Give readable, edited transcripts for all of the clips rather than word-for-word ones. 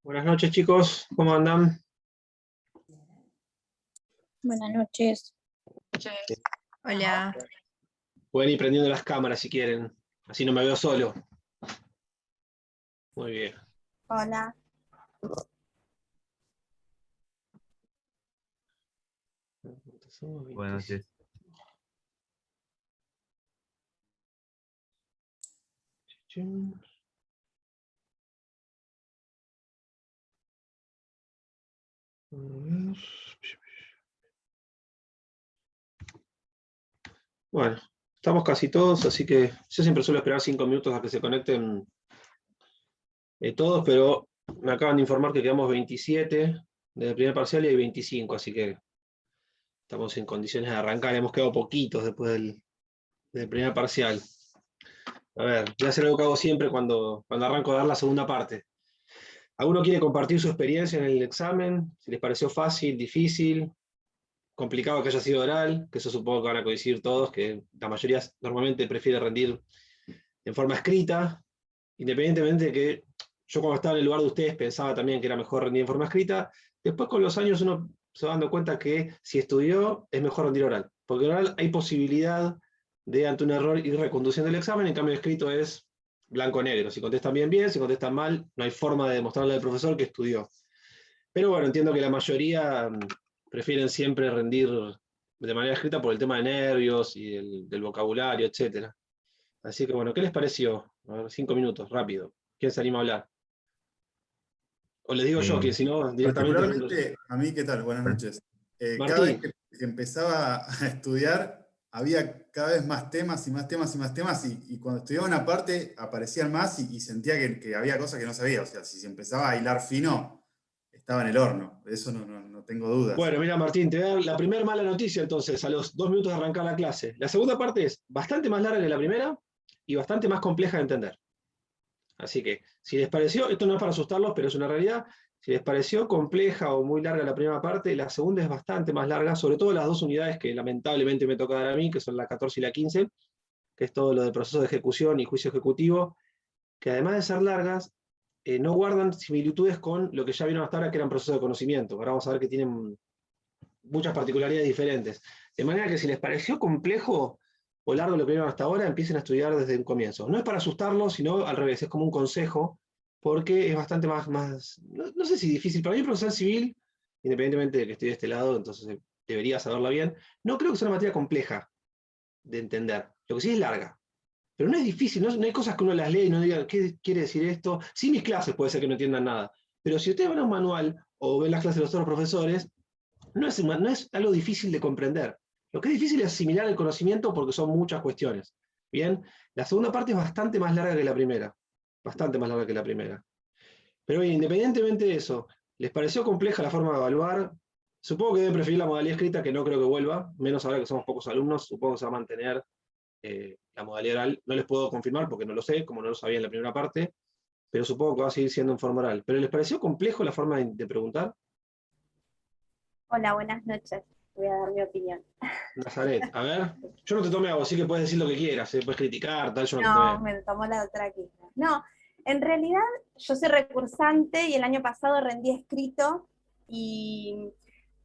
Buenas noches, chicos. ¿Cómo andan? Buenas noches. Hola. Pueden ir prendiendo las cámaras si quieren. Así no me veo solo. Muy bien. Hola. Buenas noches. Bueno, estamos casi todos, así que yo siempre suelo esperar 5 minutos a que se conecten todos, pero me acaban de informar que quedamos 27 del primer parcial y hay 25, así que estamos en condiciones de arrancar. Hemos quedado poquitos después del primer parcial. A ver, voy a hacer algo que hago siempre cuando arranco a dar la segunda parte. ¿Alguno quiere compartir su experiencia en el examen? Si les pareció fácil, difícil, complicado que haya sido oral, que eso supongo que van a coincidir todos, que la mayoría normalmente prefiere rendir en forma escrita, independientemente de que yo cuando estaba en el lugar de ustedes pensaba también que era mejor rendir en forma escrita. Después con los años uno se va dando cuenta que si estudió es mejor rendir oral, porque en oral hay posibilidad de ante un error ir reconduciendo el examen, en cambio escrito es blanco-negro, si contestan bien, bien, si contestan mal, no hay forma de demostrarle al profesor que estudió. Pero bueno, entiendo que la mayoría prefieren siempre rendir de manera escrita por el tema de nervios y del vocabulario, etc. Así que bueno, ¿qué les pareció? A ver, 5 minutos, rápido. ¿Quién se anima a hablar? O les digo yo, que si no, directamente... Particularmente, a mí, ¿qué tal? Buenas noches. Cada vez Martín, que empezaba a estudiar, había cada vez más temas y más temas y más temas, y cuando estudiaba una parte aparecían más y sentía que había cosas que no sabía. O sea, si se empezaba a hilar fino, estaba en el horno. De eso no tengo dudas. bueno, mira Martín, te voy a dar la primera mala noticia entonces, a los 2 minutos de arrancar la clase. La segunda parte es bastante más larga que la primera y bastante más compleja de entender. Así que, si les pareció, esto no es para asustarlos, pero es una realidad, si les pareció compleja o muy larga la primera parte, la segunda es bastante más larga, sobre todo las dos unidades que lamentablemente me toca dar a mí, que son la 14 y la 15, que es todo lo del proceso de ejecución y juicio ejecutivo, que además de ser largas, no guardan similitudes con lo que ya vieron hasta ahora, que eran procesos de conocimiento. Ahora vamos a ver que tienen muchas particularidades diferentes. De manera que si les pareció complejo o largo lo que vieron hasta ahora, empiecen a estudiar desde un comienzo. No es para asustarlos, sino al revés, es como un consejo, porque es bastante más no sé si difícil. Para mí, profesor civil, independientemente de que estoy de este lado, entonces debería saberla bien, no creo que sea una materia compleja de entender. Lo que sí es larga. Pero no es difícil, no hay cosas que uno las lee y no diga, ¿qué quiere decir esto? Sí, mis clases puede ser que no entiendan nada. Pero si ustedes van a un manual o ven las clases de los otros profesores, no es algo difícil de comprender. Lo que es difícil es asimilar el conocimiento porque son muchas cuestiones. Bien, la segunda parte es bastante más larga que la primera. Bastante más larga que la primera. Pero bien, independientemente de eso, ¿les pareció compleja la forma de evaluar? Supongo que deben preferir la modalidad escrita, que no creo que vuelva, menos ahora que somos pocos alumnos, supongo que se va a mantener la modalidad oral. No les puedo confirmar porque no lo sé, como no lo sabía en la primera parte, pero supongo que va a seguir siendo en forma oral. ¿Pero les pareció complejo la forma de preguntar? Hola, buenas noches. Voy a dar mi opinión. Nazaret, a ver, yo no te tomé a vos, así que puedes decir lo que quieras, puedes criticar, tal, yo no te No, tomé. me tomó la doctora Kirchner. No, en realidad yo soy recursante y el año pasado rendí escrito y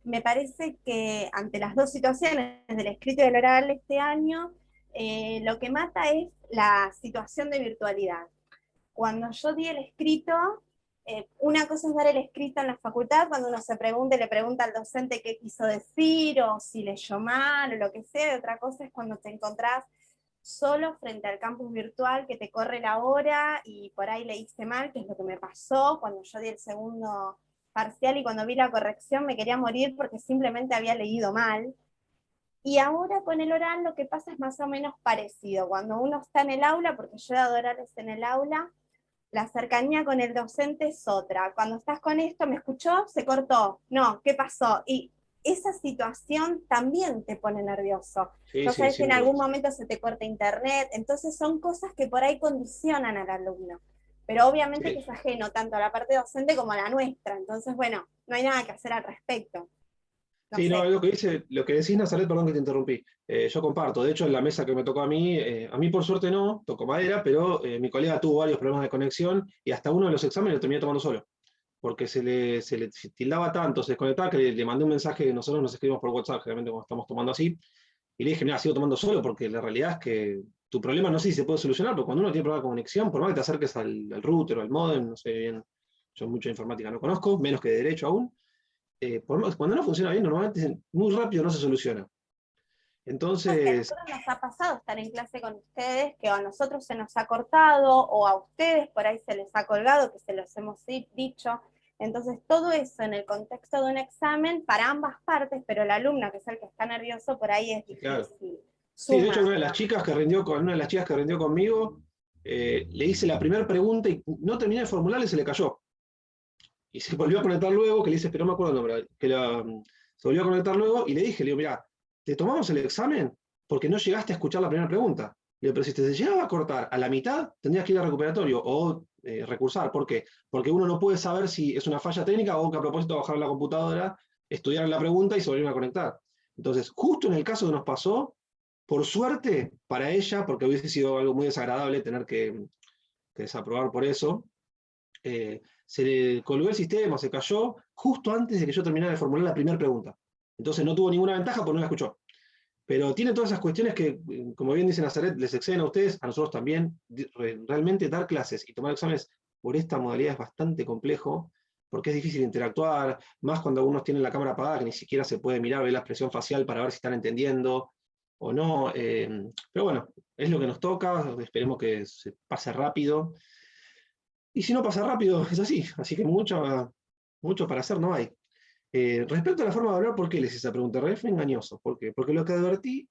me parece que ante las dos situaciones, del escrito y del oral este año, lo que mata es la situación de virtualidad. Cuando yo di el escrito, una cosa es dar el escrito en la facultad, cuando uno se pregunta, le pregunta al docente qué quiso decir, o si leyó mal, o lo que sea, y otra cosa es cuando te encontrás solo frente al campus virtual, que te corre la hora, y por ahí leíste mal, que es lo que me pasó cuando yo di el segundo parcial, y cuando vi la corrección me quería morir porque simplemente había leído mal. Y ahora con el oral lo que pasa es más o menos parecido. Cuando uno está en el aula, porque yo he dado orales en el aula, la cercanía con el docente es otra. Cuando estás con esto, ¿me escuchó? Se cortó. No, ¿qué pasó? Y esa situación también te pone nervioso. Sí, No sí, sabes si sin en duda. algún momento se te corta internet. Entonces son cosas que por ahí condicionan al alumno. Pero obviamente Sí. que es ajeno tanto a la parte docente como a la nuestra. Entonces, bueno, no hay nada que hacer al respecto. No Sí, no, sé. lo que decís, Nazaret, perdón que te interrumpí. Yo comparto. De hecho, en la mesa que me tocó a mí por suerte no, tocó madera, pero mi colega tuvo varios problemas de conexión y hasta uno de los exámenes lo terminé tomando solo. Porque se le tildaba tanto, se desconectaba, que le mandé un mensaje, nosotros nos escribimos por WhatsApp, generalmente cuando estamos tomando así, y le dije, mira, sigo tomando solo, porque la realidad es que tu problema no sé si se puede solucionar, porque cuando uno tiene problema de conexión, por más que te acerques al router o al modem, no sé bien, yo mucha informática no conozco, menos que de derecho aún, cuando no funciona bien, normalmente muy rápido no se soluciona. No, es que a Entonces, nosotros nos ha pasado estar en clase con ustedes, que a nosotros se nos ha cortado, o a ustedes por ahí se les ha colgado, que se los hemos dicho. Entonces, todo eso en el contexto de un examen para ambas partes, pero el alumno, que es el que está nervioso, por ahí es sí, claro. difícil. Sí, de Suma, hecho, una de las chicas que rindió una de las chicas que rindió conmigo, le hice la primera pregunta y no terminé de formularle y se le cayó. Y se volvió a conectar luego, que le dice, pero no me acuerdo el nombre, se volvió a conectar luego y le dije, le digo, mira, ¿te tomamos el examen? Porque no llegaste a escuchar la primera pregunta. Le digo, pero si te llegaba a cortar a la mitad, tendrías que ir al recuperatorio o recursar. ¿Por qué? Porque uno no puede saber si es una falla técnica o que a propósito bajar la computadora, estudiar la pregunta y se volvieron a conectar. Entonces, justo en el caso que nos pasó, por suerte para ella, porque hubiese sido algo muy desagradable tener que desaprobar por eso, se le colgó el sistema, se cayó justo antes de que yo terminara de formular la primera pregunta. Entonces no tuvo ninguna ventaja porque no la escuchó. Pero tiene todas esas cuestiones que, como bien dice Nazaret, les exceden a ustedes, a nosotros también. Realmente dar clases y tomar exámenes por esta modalidad es bastante complejo, porque es difícil interactuar, más cuando algunos tienen la cámara apagada, que ni siquiera se puede mirar, ver la expresión facial para ver si están entendiendo o no. Pero bueno, es lo que nos toca, esperemos que se pase rápido. Y si no pasa rápido, es así que mucho para hacer no hay. Respecto a la forma de hablar, ¿por qué les hice esa pregunta? Fue engañoso. ¿Por qué? Porque lo que advertí,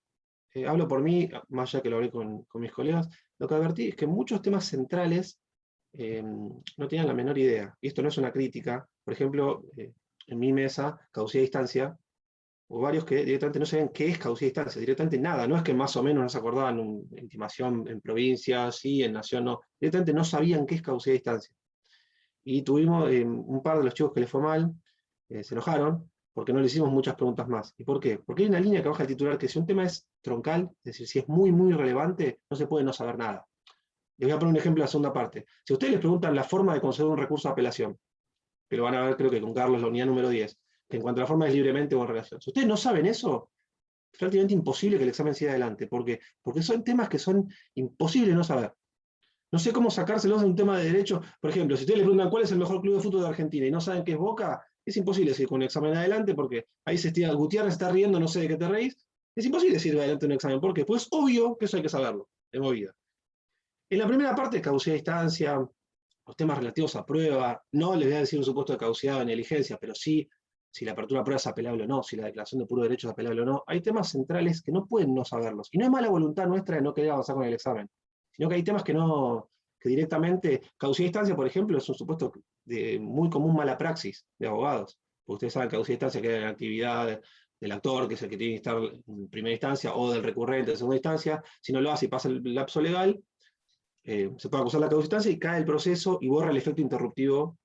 hablo por mí, más allá que lo hablé con mis colegas, lo que advertí es que muchos temas centrales no tenían la menor idea. Y esto no es una crítica. Por ejemplo, en mi mesa, caducidad y distancia, hubo varios que directamente no sabían qué es caducidad y distancia, directamente nada. No es que más o menos no se acordaban en intimación en provincia, sí, en nación, no. Directamente no sabían qué es caducidad y distancia. Y tuvimos un par de los chicos que les fue mal, se enojaron, porque no le hicimos muchas preguntas más. ¿Y por qué? Porque hay una línea que baja el titular que si un tema es troncal, es decir, si es muy, muy relevante, no se puede no saber nada. Les voy a poner un ejemplo de la segunda parte. Si ustedes les preguntan la forma de conceder un recurso de apelación, que lo van a ver creo que con Carlos, la unidad número 10, que en cuanto a la forma es libremente o en relación. Si ustedes no saben eso, es prácticamente imposible que el examen siga adelante. ¿Por qué? Porque son temas que son imposibles no saber. No sé cómo sacárselos de un tema de derecho. Por ejemplo, si ustedes le preguntan cuál es el mejor club de fútbol de Argentina y no saben qué es Boca, es imposible seguir con un examen adelante porque ahí Gutiérrez está riendo, no sé de qué te reís. Es imposible seguir adelante un examen. ¿Por qué? Pues es obvio que eso hay que saberlo, de movida. En la primera parte, caducidad de distancia, los temas relativos a prueba, no les voy a decir un supuesto de caducidad o negligencia, pero sí si la apertura de prueba es apelable o no, si la declaración de puro derecho es apelable o no. Hay temas centrales que no pueden no saberlos. Y no es mala voluntad nuestra de no querer avanzar con el examen, sino que hay temas que directamente, caducidad de distancia, por ejemplo, es un supuesto de muy común mala praxis de abogados. Porque ustedes saben que caducidad de distancia queda en la actividad del actor, que es el que tiene que estar en primera instancia, o del recurrente en segunda instancia. Si no lo hace y pasa el lapso legal, se puede acusar la caducidad de distancia y cae el proceso y borra el efecto interruptivo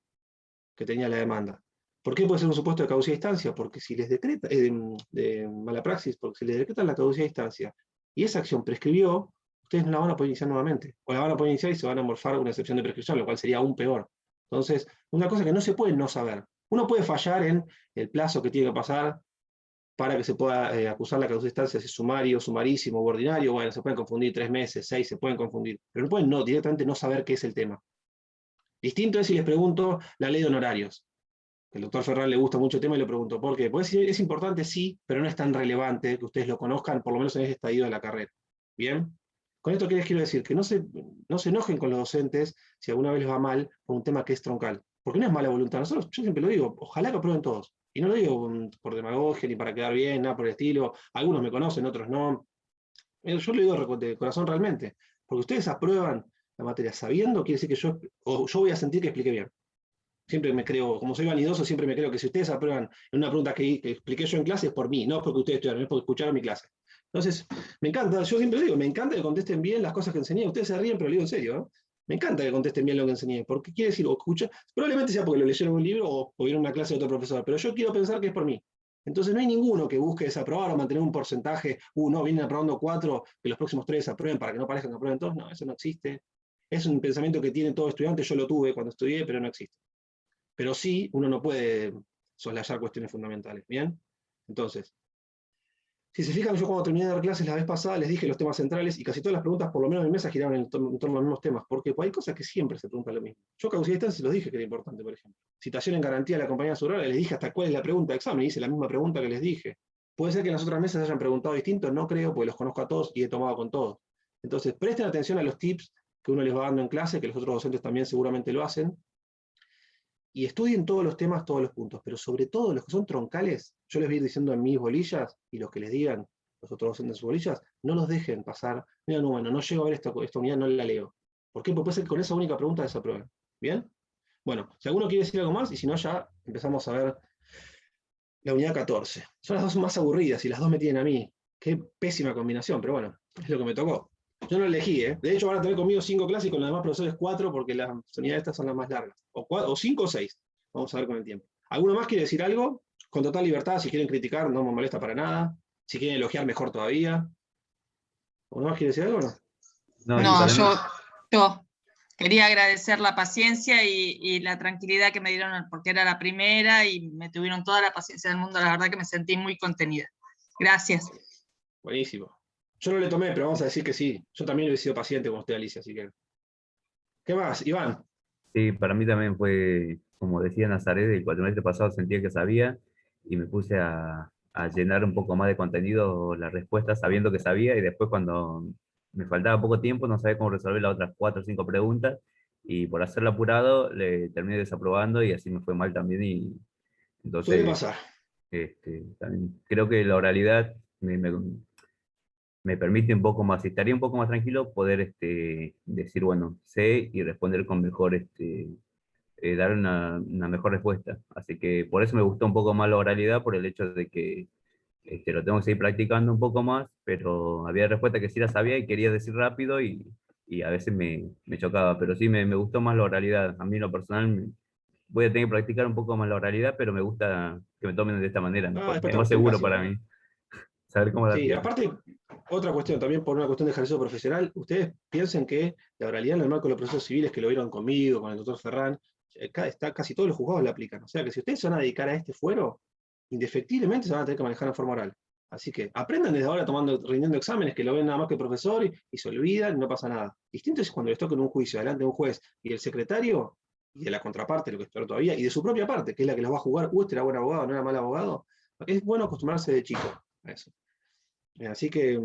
que tenía la demanda. ¿Por qué puede ser un supuesto de caducidad de instancia? Porque si les decreta, de mala praxis, porque si les decretan la caducidad de instancia y esa acción prescribió, ustedes no la van a poder iniciar nuevamente. O la van a poder iniciar y se van a morfar una excepción de prescripción, lo cual sería aún peor. Entonces, una cosa que no se puede no saber. Uno puede fallar en el plazo que tiene que pasar para que se pueda acusar la caducidad de instancia, si es sumario, sumarísimo o ordinario. Bueno, se pueden confundir 3 meses, 6, se pueden confundir. Pero no pueden directamente no saber qué es el tema. Distinto es si les pregunto la ley de honorarios. El doctor Ferran le gusta mucho el tema y le pregunto, ¿por qué? Pues es importante, sí, pero no es tan relevante que ustedes lo conozcan, por lo menos en este estadio de la carrera. ¿Bien? Con esto, ¿qué les quiero decir? Que no se enojen con los docentes si alguna vez les va mal por un tema que es troncal. Porque no es mala voluntad. Nosotros, yo siempre lo digo, ojalá que aprueben todos. Y no lo digo por demagogia ni para quedar bien, nada por el estilo. Algunos me conocen, otros no. Yo lo digo de corazón realmente. Porque ustedes aprueban la materia sabiendo, quiere decir que yo voy a sentir que expliqué bien. Siempre me creo, como soy vanidoso, siempre me creo que si ustedes aprueban en una pregunta que expliqué yo en clase es por mí, no porque ustedes estudiaron, es porque escucharon mi clase. Entonces, me encanta, yo siempre digo, me encanta que contesten bien las cosas que enseñé. Ustedes se ríen, pero lo digo en serio, ¿no? Me encanta que contesten bien lo que enseñé, porque quiere decir, o escucha, probablemente sea porque lo leyeron en un libro o vieron una clase de otro profesor, pero yo quiero pensar que es por mí. Entonces no hay ninguno que busque desaprobar o mantener un porcentaje, no, vienen aprobando 4, que los próximos 3 aprueben para que no parezcan que aprueben todos. No, eso no existe. Es un pensamiento que tiene todo estudiante, yo lo tuve cuando estudié, pero no existe. Pero sí, uno no puede soslayar cuestiones fundamentales, ¿bien? Entonces, si se fijan, yo cuando terminé de dar clases la vez pasada les dije los temas centrales y casi todas las preguntas, por lo menos en mi mesa, giraban en torno a los mismos temas, porque hay cosas que siempre se preguntan lo mismo. Yo caducidad de distancia los dije que era importante, por ejemplo. Citación en garantía de la compañía aseguradora, les dije hasta cuál es la pregunta de examen, hice la misma pregunta que les dije. Puede ser que en las otras mesas hayan preguntado distinto, no creo, porque los conozco a todos y he tomado con todos. Entonces, presten atención a los tips que uno les va dando en clase, que los otros docentes también seguramente lo hacen, y estudien todos los temas, todos los puntos, pero sobre todo los que son troncales, yo les voy a ir diciendo en mis bolillas, y los que les digan los otros docentes en sus bolillas, no los dejen pasar. Mira, no, bueno, no llego a ver esta unidad, no la leo. ¿Por qué? Porque puede ser que con esa única pregunta desaprueben. ¿Bien? Bueno, si alguno quiere decir algo más, y si no, ya empezamos a ver la unidad 14. Son las dos más aburridas, y las dos me tienen a mí. Qué pésima combinación, pero bueno, es lo que me tocó. Yo no elegí, ¿eh? De hecho, van a tener conmigo 5 clases y con los demás profesores 4, porque las unidades estas son las más largas. O 5 o 6. Vamos a ver con el tiempo. ¿Alguno más quiere decir algo? Con total libertad, si quieren criticar, no me molesta para nada. Si quieren elogiar, mejor todavía. ¿Alguno más quiere decir algo o no? No, No, para mí, yo quería agradecer la paciencia y la tranquilidad que me dieron, porque era la primera y me tuvieron toda la paciencia del mundo. La verdad que me sentí muy contenida. Gracias. Buenísimo. Yo no le tomé, pero vamos a decir que sí. Yo también he sido paciente con usted, Alicia, así que... ¿Qué más, Iván? sí, para mí también fue, como decía Nazaret, el cuatrimestre pasado sentía que sabía y me puse a llenar un poco más de contenido las respuestas sabiendo que sabía y después cuando me faltaba poco tiempo no sabía cómo resolver las otras 4 o 5 preguntas y por hacerlo apurado le terminé desaprobando y así me fue mal también y Suele entonces pasar. también creo que la oralidad me permite un poco más, estaría un poco más tranquilo poder decir, bueno, sé y responder con mejor, dar una mejor respuesta. Así que por eso me gustó un poco más la oralidad, por el hecho de que lo tengo que seguir practicando un poco más, pero había respuestas que sí las sabía y quería decir rápido y a veces me chocaba, pero sí me gustó más la oralidad. A mí en lo personal voy a tener que practicar un poco más la oralidad, pero me gusta que me tomen de esta manera, Ah, mejor, es más espectacular, seguro fantástico. para mí, saber cómo la Sí, tiene. aparte, otra cuestión, también por una cuestión de ejercicio profesional, ustedes piensen que la oralidad en el marco de los procesos civiles, que lo vieron conmigo, con el doctor Ferrán, casi todos los juzgados la aplican. O sea que si ustedes se van a dedicar a este fuero, indefectiblemente se van a tener que manejar en forma oral. Así que aprendan desde ahora rindiendo exámenes, que lo ven nada más que el profesor y se olvidan y no pasa nada. Distinto es cuando les toca en un juicio delante de un juez y el secretario, y de la contraparte, lo que es peor todavía, y de su propia parte, que es la que los va a jugar, este era buen abogado, no era mal abogado. Es bueno acostumbrarse de chico a eso. Así que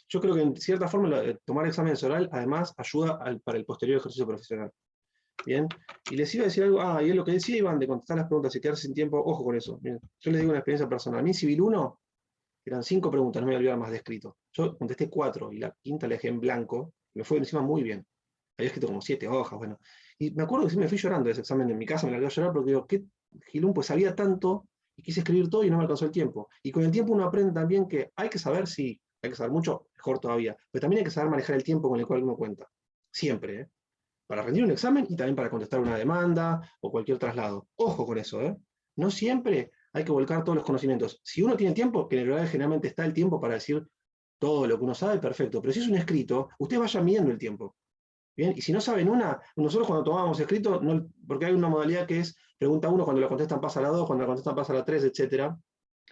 yo creo que en cierta forma tomar exámenes oral además ayuda para el posterior ejercicio profesional. Bien, y les iba a decir algo, y es lo que decía Iván, de contestar las preguntas y quedarse sin tiempo, ojo con eso. Bien, yo les digo una experiencia personal. A mí en Civil 1 eran 5 preguntas, no me voy a olvidar más de escrito. Yo contesté 4 y la quinta la dejé en blanco, y me fue encima muy bien. Había escrito como 7 hojas, bueno. Y me acuerdo que sí me fui llorando de ese examen en mi casa, me largué a llorar porque digo, qué gilún, pues sabía tanto y quise escribir todo y no me alcanzó el tiempo. Y con el tiempo uno aprende también que hay que saber, sí, hay que saber mucho, mejor todavía, pero también hay que saber manejar el tiempo con el cual uno cuenta. Siempre, ¿eh? Para rendir un examen y también para contestar una demanda o cualquier traslado. Ojo con eso, ¿eh? No siempre hay que volcar todos los conocimientos. Si uno tiene tiempo, que en el horario generalmente está el tiempo para decir todo lo que uno sabe, perfecto. Pero si es un escrito, ustedes vayan midiendo el tiempo. Bien, y si no saben una, nosotros cuando tomábamos escrito, porque hay una modalidad que es pregunta 1, cuando la contestan pasa a la 2, cuando la contestan pasa a la 3, etc.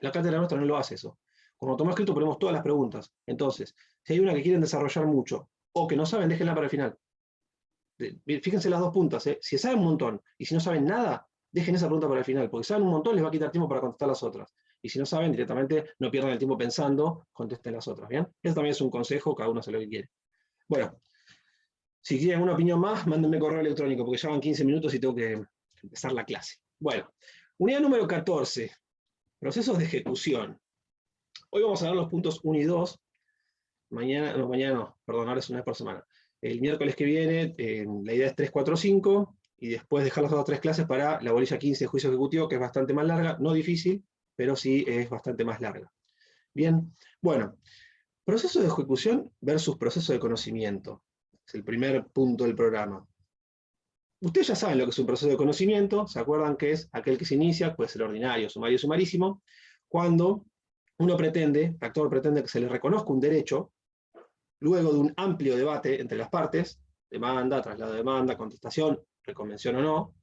La cátedra nuestra no lo hace eso. Cuando tomamos escrito ponemos todas las preguntas. Entonces, si hay una que quieren desarrollar mucho, o que no saben, déjenla para el final. Fíjense las dos puntas, ¿eh? Si saben un montón, y si no saben nada, dejen esa pregunta para el final, porque si saben un montón les va a quitar tiempo para contestar las otras. Y si no saben, directamente no pierdan el tiempo pensando, contesten las otras, ¿bien? Eso también es un consejo, cada uno hace lo que quiere. Bueno, si quieren una opinión más, mándenme correo electrónico, porque ya van 15 minutos y tengo que empezar la clase. Bueno, unidad número 14, procesos de ejecución. Hoy vamos a ver los puntos 1 y 2. Mañana no, perdón, ahora es una vez por semana. El miércoles que viene, la idea es 3, 4, 5, y después dejar las otras 3 clases para la bolilla 15 de juicio ejecutivo, que es bastante más larga, no difícil, pero sí es bastante más larga. Bien, bueno, proceso de ejecución versus proceso de conocimiento. Es el primer punto del programa. Ustedes ya saben lo que es un proceso de conocimiento, se acuerdan que es aquel que se inicia, puede ser ordinario, sumario, sumarísimo, cuando el actor pretende que se le reconozca un derecho, luego de un amplio debate entre las partes, demanda, traslado de demanda, contestación, reconvención o no,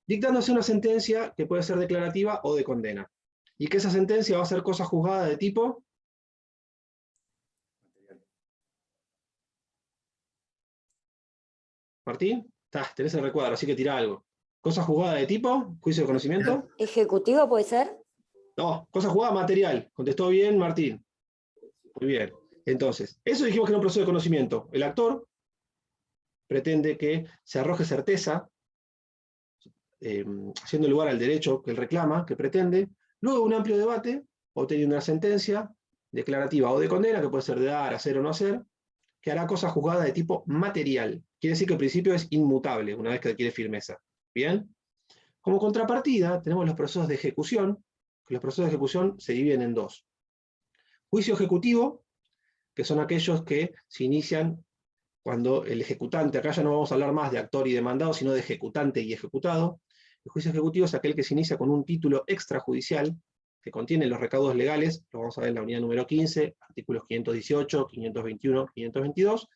dictándose una sentencia que puede ser declarativa o de condena. Y que esa sentencia va a ser cosa juzgada de tipo... Martín, tenés el recuadro, así que tira algo. ¿Cosa juzgada de tipo? ¿Juicio de conocimiento? ¿Ejecutivo puede ser? No, cosa juzgada material. Contestó bien Martín. Muy bien. Entonces, eso dijimos que era un proceso de conocimiento. El actor pretende que se arroje certeza, haciendo lugar al derecho que él reclama, que pretende, luego de un amplio debate, obteniendo una sentencia declarativa o de condena, que puede ser de dar, hacer o no hacer, que hará cosa juzgada de tipo material. Quiere decir que el principio es inmutable, una vez que adquiere firmeza. ¿Bien? Como contrapartida, tenemos los procesos de ejecución, que los procesos de ejecución se dividen en dos. Juicio ejecutivo, que son aquellos que se inician cuando el ejecutante, acá ya no vamos a hablar más de actor y demandado, sino de ejecutante y ejecutado. El juicio ejecutivo es aquel que se inicia con un título extrajudicial que contiene los recaudos legales, lo vamos a ver en la unidad número 15, artículos 518, 521, 522,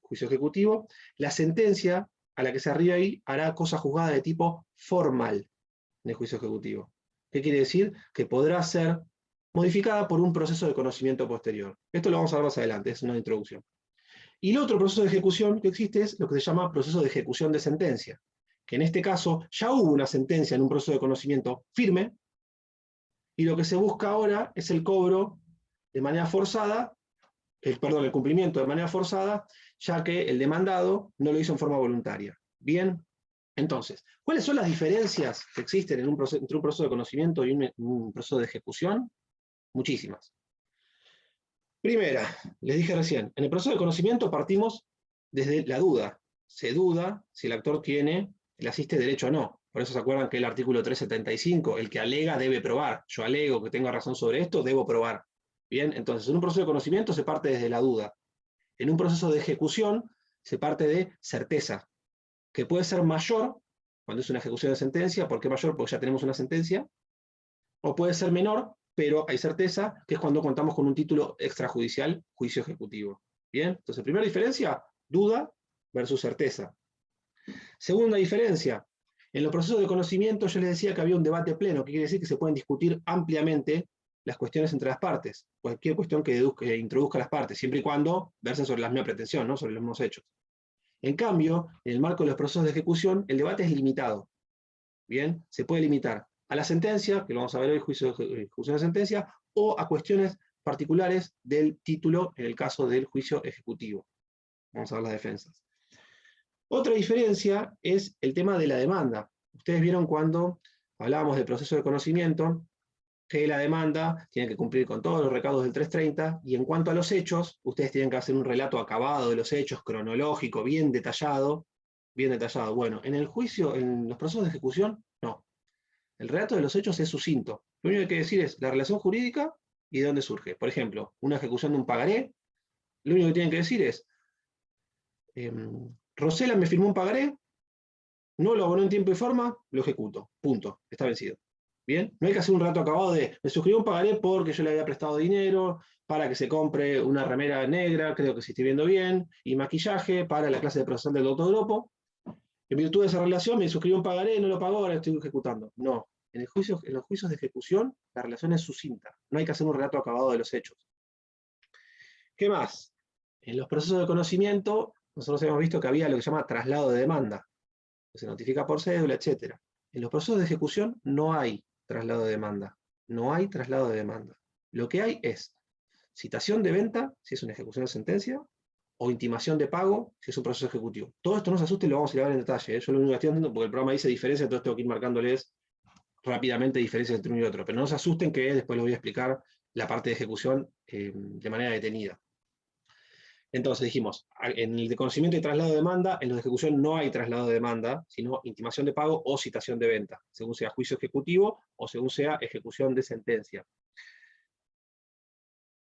juicio ejecutivo. La sentencia a la que se arriba ahí hará cosa juzgada de tipo formal en el juicio ejecutivo. ¿Qué quiere decir? Que podrá ser modificada por un proceso de conocimiento posterior. Esto lo vamos a ver más adelante, es una introducción. Y el otro proceso de ejecución que existe es lo que se llama proceso de ejecución de sentencia, que en este caso ya hubo una sentencia en un proceso de conocimiento firme, y lo que se busca ahora es el cobro de manera forzada, el cumplimiento de manera forzada, ya que el demandado no lo hizo en forma voluntaria. Bien, entonces, ¿cuáles son las diferencias que existen entre un proceso de conocimiento y un proceso de ejecución? Muchísimas. Primera, les dije recién, en el proceso de conocimiento partimos desde la duda. Se duda si el actor tiene el asiste derecho o no. Por eso se acuerdan que el artículo 375, el que alega debe probar. Yo alego que tengo razón sobre esto, debo probar. Bien, entonces en un proceso de conocimiento se parte desde la duda. En un proceso de ejecución se parte de certeza, que puede ser mayor cuando es una ejecución de sentencia. ¿Por qué mayor? Porque ya tenemos una sentencia. O puede ser menor, pero hay certeza, que es cuando contamos con un título extrajudicial, juicio ejecutivo. Bien, entonces primera diferencia, duda versus certeza. Segunda diferencia, en los procesos de conocimiento yo les decía que había un debate pleno, que quiere decir que se pueden discutir ampliamente las cuestiones entre las partes, cualquier cuestión que introduzca las partes, siempre y cuando versen sobre la misma pretensión, ¿no? Sobre los mismos hechos. En cambio, en el marco de los procesos de ejecución, el debate es limitado. Bien, se puede limitar a la sentencia, que lo vamos a ver hoy, juicio de ejecución de sentencia, o a cuestiones particulares del título en el caso del juicio ejecutivo. Vamos a ver las defensas. Otra diferencia es el tema de la demanda. Ustedes vieron cuando hablábamos del proceso de conocimiento, que la demanda tiene que cumplir con todos los recaudos del 330, y en cuanto a los hechos, ustedes tienen que hacer un relato acabado de los hechos, cronológico, bien detallado. Bien detallado. Bueno, en el juicio, en los procesos de ejecución, no. El relato de los hechos es sucinto. Lo único que hay que decir es la relación jurídica y de dónde surge. Por ejemplo, una ejecución de un pagaré, lo único que tienen que decir es, Rosela me firmó un pagaré, no lo abonó en tiempo y forma, lo ejecuto. Punto. Está vencido. ¿Bien? No hay que hacer un relato acabado de, me suscribió un pagaré porque yo le había prestado dinero para que se compre una remera negra, creo que si estoy viendo bien, y maquillaje para la clase de procesal del doctor Dropo. En virtud de esa relación me suscribió un pagaré, no lo pagó, ahora estoy ejecutando. No. En los juicios de ejecución, la relación es sucinta. No hay que hacer un relato acabado de los hechos. ¿Qué más? En los procesos de conocimiento, nosotros hemos visto que había lo que se llama traslado de demanda, que se notifica por cédula, etc. En los procesos de ejecución no hay traslado de demanda. No hay traslado de demanda. Lo que hay es citación de venta, si es una ejecución de sentencia, o intimación de pago, si es un proceso ejecutivo. Todo esto no se asuste y lo vamos a ir a ver en detalle. Yo lo único que estoy haciendo, porque el programa dice diferencia, entonces tengo que ir marcándoles rápidamente diferencias entre uno y otro. Pero no se asusten que después les voy a explicar la parte de ejecución de manera detenida. Entonces dijimos, en el de conocimiento y traslado de demanda, en los de ejecución no hay traslado de demanda, sino intimación de pago o citación de venta, según sea juicio ejecutivo o según sea ejecución de sentencia.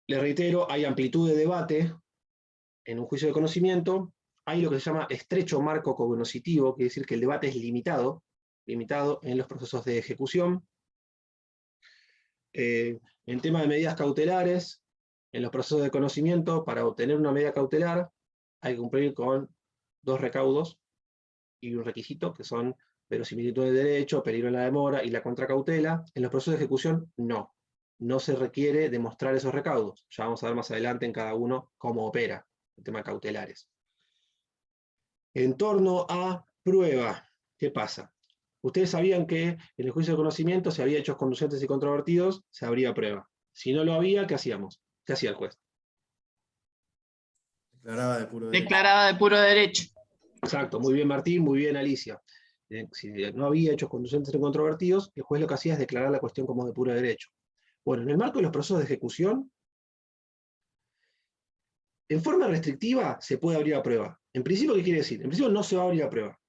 Les reitero, hay amplitud de debate. En un juicio de conocimiento hay lo que se llama estrecho marco cognoscitivo, quiere decir que el debate es limitado en los procesos de ejecución. En tema de medidas cautelares, en los procesos de conocimiento, para obtener una medida cautelar, hay que cumplir con 2 recaudos y un requisito, que son verosimilitud del derecho, peligro en la demora y la contracautela. En los procesos de ejecución, no. No se requiere demostrar esos recaudos. Ya vamos a ver más adelante en cada uno cómo opera el tema de cautelares. En torno a prueba, ¿qué pasa? Ustedes sabían que en el juicio de conocimiento, si había hechos conducentes y controvertidos, se abría prueba. Si no lo había, ¿qué hacíamos? ¿Qué hacía el juez? Declaraba de puro derecho. Declaraba de puro derecho. Exacto, muy bien Martín, muy bien Alicia. Si no había hechos conducentes ni controvertidos, el juez lo que hacía es declarar la cuestión como de puro derecho. Bueno, en el marco de los procesos de ejecución, en forma restrictiva se puede abrir a prueba. En principio, ¿qué quiere decir? En principio no se va a abrir a prueba.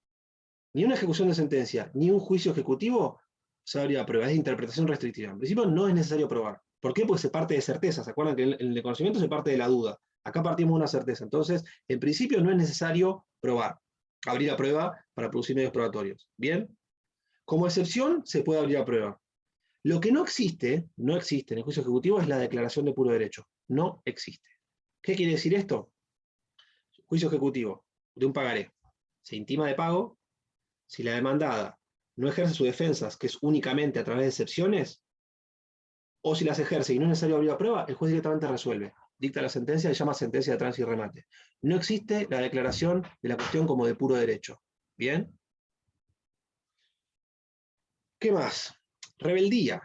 Ni una ejecución de sentencia, ni un juicio ejecutivo se va a abrir a prueba. Es de interpretación restrictiva. En principio no es necesario probar. ¿Por qué? Porque se parte de certeza. ¿Se acuerdan que en el conocimiento se parte de la duda? Acá partimos de una certeza. Entonces, en principio no es necesario probar. Abrir a prueba para producir medios probatorios. ¿Bien? Como excepción, se puede abrir a prueba. Lo que no existe en el juicio ejecutivo es la declaración de puro derecho. No existe. ¿Qué quiere decir esto? Juicio ejecutivo de un pagaré. Se intima de pago. Si la demandada no ejerce sus defensas, que es únicamente a través de excepciones, o si las ejerce y no es necesario abrir a prueba, el juez directamente resuelve. Dicta la sentencia y llama sentencia de tránsito y remate. No existe la declaración de la cuestión como de puro derecho. ¿Bien? ¿Qué más? Rebeldía.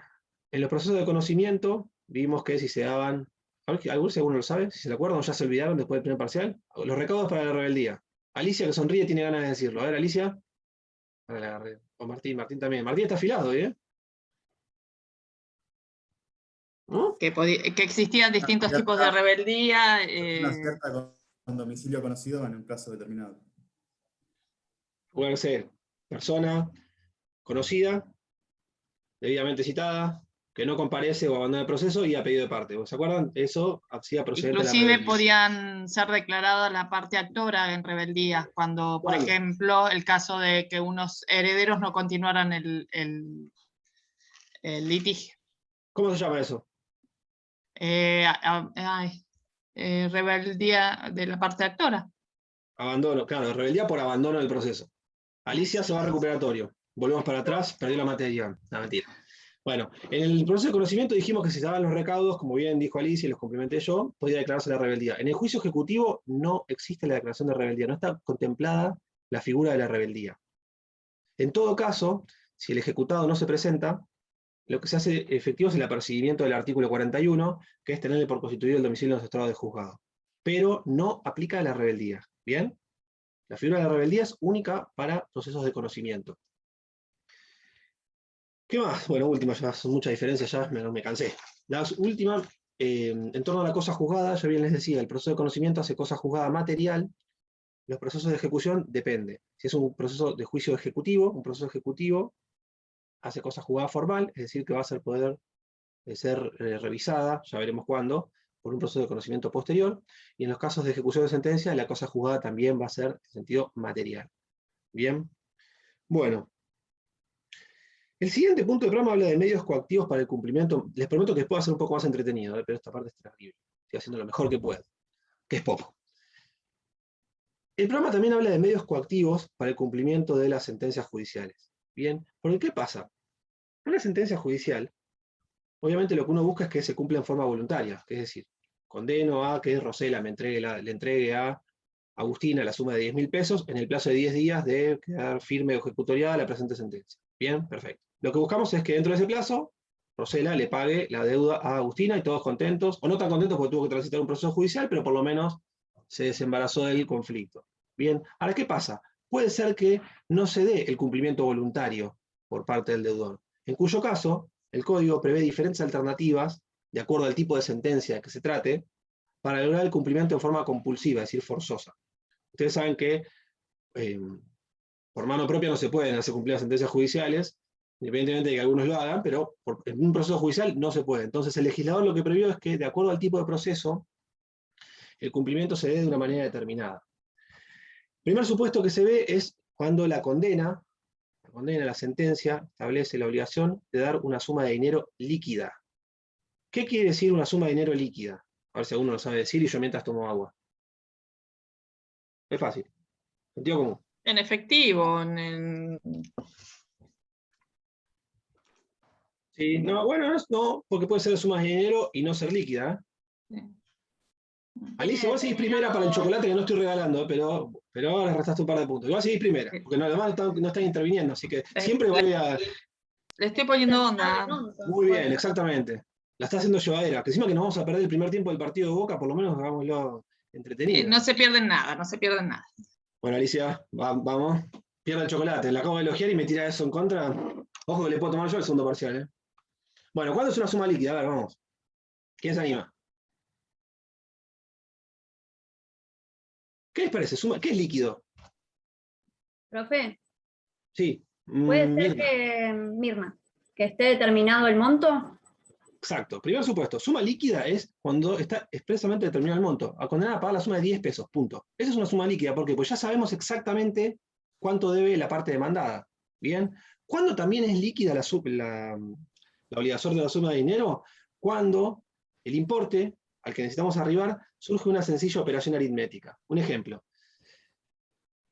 En los procesos de conocimiento, vimos que si se daban, ¿alguno lo sabe? Si se le acuerdan o ya se olvidaron después del primer parcial. Los recaudos para la rebeldía. Alicia, que sonríe, tiene ganas de decirlo. A ver, Alicia. Ahora la agarré. O Martín también. Martín está afilado, ¿eh? ¿No? Que existían distintos tipos de rebeldía. Una cierta con domicilio conocido en un plazo determinado. Puede ser persona conocida, debidamente citada, que no comparece o abandona el proceso y a pedido de parte. ¿Se acuerdan? Eso hacía procedente de la Inclusive rebeldía. podían ser declaradas la parte actora en rebeldía, cuando, por ejemplo, el caso de que unos herederos no continuaran el litigio. ¿Cómo se llama eso? Rebeldía de la parte actora. Abandono, claro, rebeldía por abandono del proceso. Alicia se va a recuperatorio. Volvemos para atrás, perdió la materia. No, mentira. Bueno, en el proceso de conocimiento dijimos que si se daban los recaudos, como bien dijo Alicia y los complementé yo, podía declararse la rebeldía. En el juicio ejecutivo no existe la declaración de rebeldía, no está contemplada la figura de la rebeldía. En todo caso, si el ejecutado no se presenta, lo que se hace efectivo es el apercibimiento del artículo 41, que es tenerle por constituido el domicilio en los estados de juzgado. Pero no aplica a la rebeldía. ¿Bien? La figura de la rebeldía es única para procesos de conocimiento. ¿Qué más? Bueno, últimas, ya son muchas diferencias, ya me cansé. Las últimas, en torno a la cosa juzgada, ya bien les decía, el proceso de conocimiento hace cosa juzgada material, los procesos de ejecución depende. Si es un proceso de juicio ejecutivo, un proceso ejecutivo hace cosa juzgada formal, es decir, que va a poder ser revisada, ya veremos cuándo, por un proceso de conocimiento posterior, y en los casos de ejecución de sentencia, la cosa juzgada también va a ser en sentido material. ¿Bien? Bueno. El siguiente punto del programa habla de medios coactivos para el cumplimiento. Les prometo que puedo hacer un poco más entretenido, pero esta parte es terrible. Estoy haciendo lo mejor que puedo, que es poco. El programa también habla de medios coactivos para el cumplimiento de las sentencias judiciales. Bien, porque ¿qué pasa? Una sentencia judicial, obviamente lo que uno busca es que se cumpla en forma voluntaria, es decir, condeno a que Rosela le entregue a Agustina la suma de 10.000 pesos en el plazo de 10 días de quedar firme o ejecutoriada la presente sentencia. Bien, perfecto. Lo que buscamos es que dentro de ese plazo, Rosela le pague la deuda a Agustina y todos contentos, o no tan contentos porque tuvo que transitar un proceso judicial, pero por lo menos se desembarazó del conflicto. Bien, ahora, ¿qué pasa? Puede ser que no se dé el cumplimiento voluntario por parte del deudor, en cuyo caso, el código prevé diferentes alternativas, de acuerdo al tipo de sentencia que se trate, para lograr el cumplimiento en forma compulsiva, es decir, forzosa. Ustedes saben que por mano propia no se pueden hacer cumplir las sentencias judiciales, independientemente de que algunos lo hagan, pero en un proceso judicial no se puede. Entonces el legislador lo que previó es que, de acuerdo al tipo de proceso, el cumplimiento se dé de una manera determinada. El primer supuesto que se ve es cuando la condena, la sentencia, establece la obligación de dar una suma de dinero líquida. ¿Qué quiere decir una suma de dinero líquida? A ver si alguno lo sabe decir y yo mientras tomo agua. Es fácil. Sentido común. En efectivo, Sí, no, bueno, no, porque puede ser suma de dinero y no ser líquida. Alicia, vos seguís primera para el chocolate que no estoy regalando, pero ahora restaste un par de puntos. Vos seguís primera, porque no, además no están interviniendo, así que siempre vale a... Le estoy poniendo onda. Muy bien, exactamente. La está haciendo llevadera. Que encima que nos vamos a perder el primer tiempo del partido de Boca, por lo menos hagámoslo entretenido. No se pierden nada, no se pierden nada. Bueno, Alicia, vamos. Pierda el chocolate. La acabo de elogiar y me tira eso en contra. Ojo que le puedo tomar yo el segundo parcial, ¿eh? Bueno, ¿cuándo es una suma líquida? A ver, vamos. ¿Quién se anima? ¿Qué les parece? ¿Qué es líquido? Profe, Sí. ¿puede ser Mirna. Mirna, que esté determinado el monto? Exacto. Primer supuesto. Suma líquida es cuando está expresamente determinado el monto. A condenar a pagar la suma de 10 pesos. Punto. Esa es una suma líquida. ¿Por qué? Pues ya sabemos exactamente cuánto debe la parte demandada. ¿Bien? ¿Cuándo también es líquida la obligación de la suma de dinero? Cuando el importe al que necesitamos arribar surge una sencilla operación aritmética. Un ejemplo.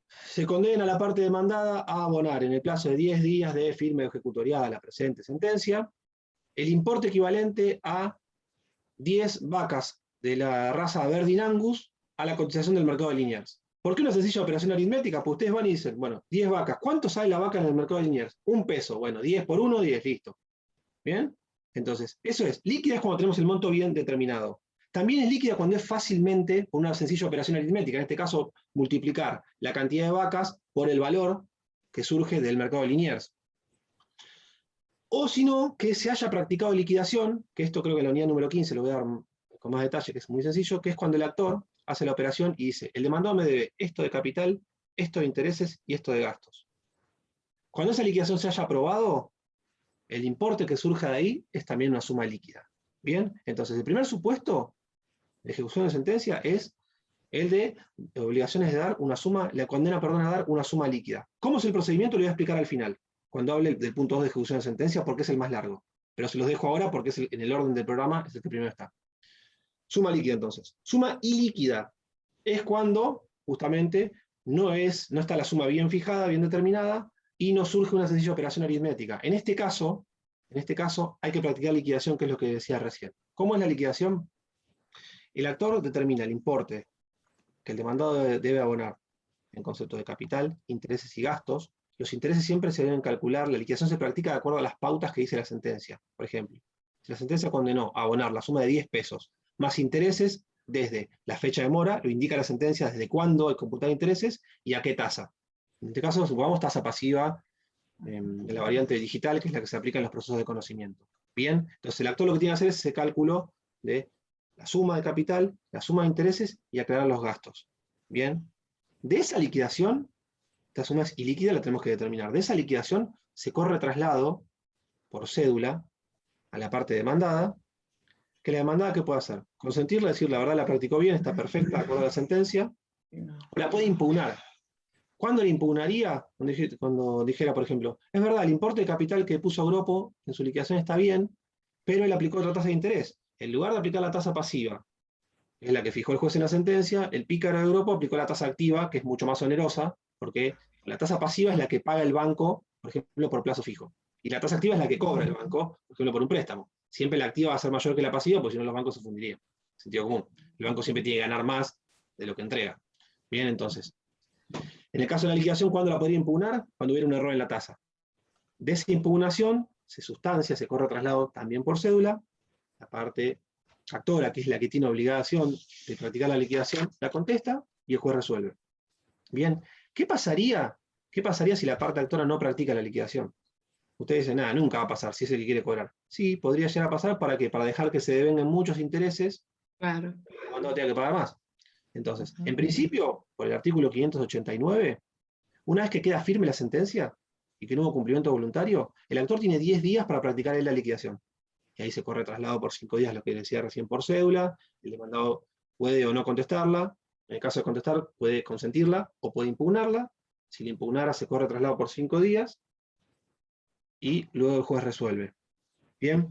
Se condena a la parte demandada a abonar en el plazo de 10 días de firme ejecutoriada la presente sentencia el importe equivalente a 10 vacas de la raza Verdin Angus a la cotización del mercado de Liniers. ¿Por qué una sencilla operación aritmética? Pues ustedes van y dicen, bueno, 10 vacas. ¿Cuánto sale la vaca en el mercado de Liniers? 1 peso. Bueno, 10 por 1, 10, listo. ¿Bien? Entonces, eso es. Líquida es cuando tenemos el monto bien determinado. También es líquida cuando es fácilmente, con una sencilla operación aritmética, en este caso, multiplicar la cantidad de vacas por el valor que surge del mercado de Liniers. O si no, que se haya practicado liquidación, que esto creo que en la unidad número 15 lo voy a dar con más detalle, que es muy sencillo, que es cuando el actor hace la operación y dice, el demandado me debe esto de capital, esto de intereses y esto de gastos. Cuando esa liquidación se haya aprobado, el importe que surja de ahí es también una suma líquida. Bien, entonces el primer supuesto de ejecución de sentencia es el de obligaciones de dar una suma, la condena, perdón, a dar una suma líquida. ¿Cómo es el procedimiento? Lo voy a explicar al final, cuando hable del punto 2 de ejecución de sentencia, porque es el más largo. Pero se los dejo ahora porque es en el orden del programa, es el que primero está. Suma líquida, entonces. Suma ilíquida es cuando, justamente, no está la suma bien fijada, bien determinada, y no surge una sencilla operación aritmética. En este caso, hay que practicar liquidación, que es lo que decía recién. ¿Cómo es la liquidación? El actor determina el importe que el demandado debe abonar en concepto de capital, intereses y gastos. Los intereses siempre se deben calcular, la liquidación se practica de acuerdo a las pautas que dice la sentencia. Por ejemplo, si la sentencia condenó a abonar la suma de 10 pesos más intereses desde la fecha de mora, lo indica la sentencia desde cuándo hay que computar intereses y a qué tasa. En este caso, supongamos tasa pasiva en la variante digital, que es la que se aplica en los procesos de conocimiento. Bien, entonces el actor lo que tiene que hacer es ese cálculo de la suma de capital, la suma de intereses y aclarar los gastos. Bien, de esa liquidación, esta suma es ilíquida, la tenemos que determinar. De esa liquidación se corre traslado por cédula a la parte demandada, que la demandada, ¿qué puede hacer? Consentirla, decir la verdad la practicó bien, está perfecta, de acuerdo a la sentencia, o la puede impugnar. ¿Cuándo la impugnaría? Cuando dijera, por ejemplo, es verdad, el importe de capital que puso Gropo en su liquidación está bien, pero él aplicó otra tasa de interés. En lugar de aplicar la tasa pasiva, que es la que fijó el juez en la sentencia, el pícaro de Gropo aplicó la tasa activa, que es mucho más onerosa, porque la tasa pasiva es la que paga el banco, por ejemplo, por plazo fijo. Y la tasa activa es la que cobra el banco, por ejemplo, por un préstamo. Siempre la activa va a ser mayor que la pasiva, porque si no los bancos se fundirían. Sentido común. El banco siempre tiene que ganar más de lo que entrega. Bien, entonces. En el caso de la liquidación, ¿cuándo la podría impugnar? Cuando hubiera un error en la tasa. De esa impugnación se sustancia, se corre traslado también por cédula. La parte actora, que es la que tiene obligación de practicar la liquidación, la contesta y el juez resuelve. Bien, ¿qué pasaría si la parte actora no practica la liquidación? Ustedes dicen, nada, nunca va a pasar si es el que quiere cobrar. Sí, podría llegar a pasar, ¿para qué? Para dejar que se devengan muchos intereses, Claro. cuando tenga que pagar más. Entonces, en principio, por el artículo 589, una vez que queda firme la sentencia y que no hubo cumplimiento voluntario, el actor tiene 10 días para practicar la liquidación. Y ahí se corre traslado por 5 días, lo que decía recién por cédula, el demandado puede o no contestarla, en el caso de contestar puede consentirla o puede impugnarla, si la impugnara se corre traslado por 5 días, y luego el juez resuelve. Bien.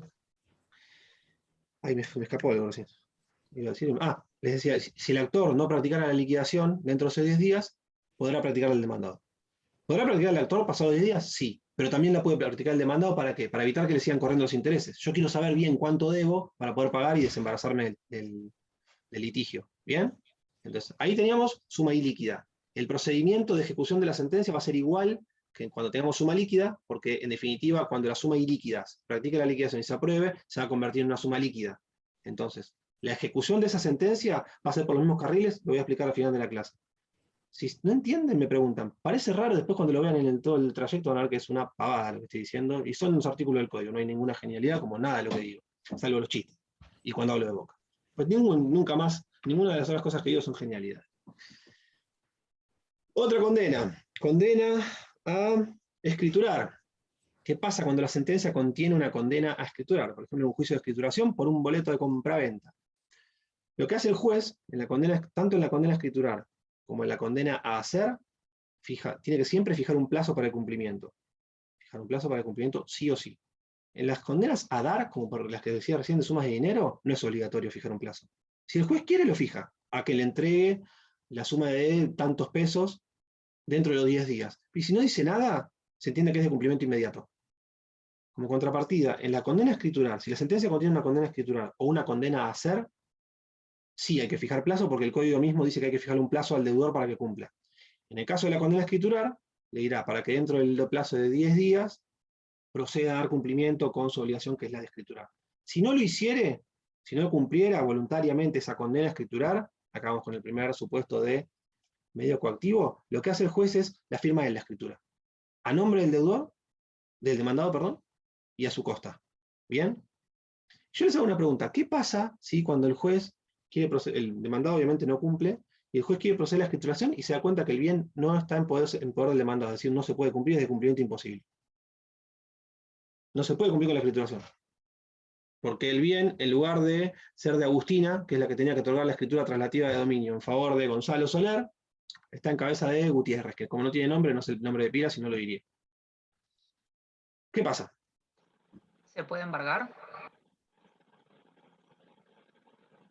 Ay, me escapó algo recién. Iba a decir, les decía, si el actor no practicara la liquidación dentro de esos 10 días, podrá practicar el demandado. ¿Podrá practicar el actor pasado 10 días? Sí, pero también la puede practicar el demandado, ¿para qué? Para evitar que le sigan corriendo los intereses. Yo quiero saber bien cuánto debo para poder pagar y desembarazarme del litigio. ¿Bien? Entonces, ahí teníamos suma ilíquida. El procedimiento de ejecución de la sentencia va a ser igual que cuando tengamos suma líquida, porque en definitiva, cuando la suma ilíquida practique la liquidación y se apruebe, se va a convertir en una suma líquida. Entonces, la ejecución de esa sentencia va a ser por los mismos carriles, lo voy a explicar al final de la clase. Si no entienden, me preguntan. Parece raro, después cuando lo vean en todo el trayecto van a ver que es una pavada lo que estoy diciendo, y son los artículos del código, no hay ninguna genialidad como nada de lo que digo, salvo los chistes, y cuando hablo de boca. Pues nunca más, ninguna de las otras cosas que digo son genialidad. Otra condena a escriturar. ¿Qué pasa cuando la sentencia contiene una condena a escriturar? Por ejemplo, un juicio de escrituración por un boleto de compraventa. Lo que hace el juez, tanto en la condena a escriturar como en la condena a hacer, tiene que siempre fijar un plazo para el cumplimiento. Fijar un plazo para el cumplimiento sí o sí. En las condenas a dar, como por las que decía recién de sumas de dinero, no es obligatorio fijar un plazo. Si el juez quiere, lo fija, a que le entregue la suma de tantos pesos dentro de los 10 días. Y si no dice nada, se entiende que es de cumplimiento inmediato. Como contrapartida, en la condena escritural, si la sentencia contiene una condena escritural o una condena a hacer, sí hay que fijar plazo, porque el código mismo dice que hay que fijar un plazo al deudor para que cumpla. En el caso de la condena escritural, le dirá para que dentro del plazo de 10 días proceda a dar cumplimiento con su obligación, que es la de escriturar. Si no lo hiciere, si no cumpliera voluntariamente esa condena escritural, acabamos con el primer supuesto de medio coactivo, lo que hace el juez es la firma de la escritura, a nombre del deudor, del demandado, perdón, y a su costa. ¿Bien? Yo les hago una pregunta. ¿Qué pasa si cuando el juez quiere proceder, el demandado obviamente no cumple, y el juez quiere proceder a la escrituración y se da cuenta que el bien no está en poder del demandado, es decir, no se puede cumplir, es de cumplimiento imposible? No se puede cumplir con la escrituración. Porque el bien, en lugar de ser de Agustina, que es la que tenía que otorgar la escritura traslativa de dominio en favor de Gonzalo Soler, está en cabeza de Gutiérrez, que como no tiene nombre, no es el nombre de pila, sino lo diría. ¿Qué pasa? ¿Se puede embargar?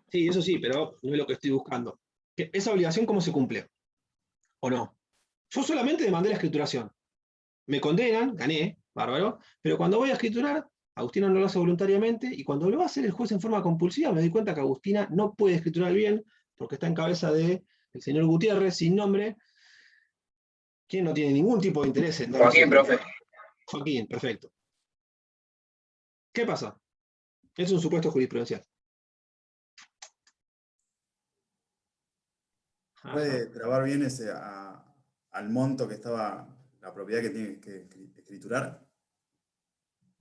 Sí, eso sí, pero no es lo que estoy buscando. ¿Esa obligación cómo se cumple? ¿O no? Yo solamente demandé la escrituración. Me condenan, gané, bárbaro, pero cuando voy a escriturar, Agustina no lo hace voluntariamente, y cuando lo va a hacer el juez en forma compulsiva, me doy cuenta que Agustina no puede escriturar bien, porque está en cabeza del señor Gutiérrez, sin nombre, quien no tiene ningún tipo de interés en dar Joaquín, profe. Joaquín, perfecto. ¿Qué pasa? Es un supuesto jurisprudencial. ¿Puede grabar bien al monto que estaba la propiedad que tiene que escriturar?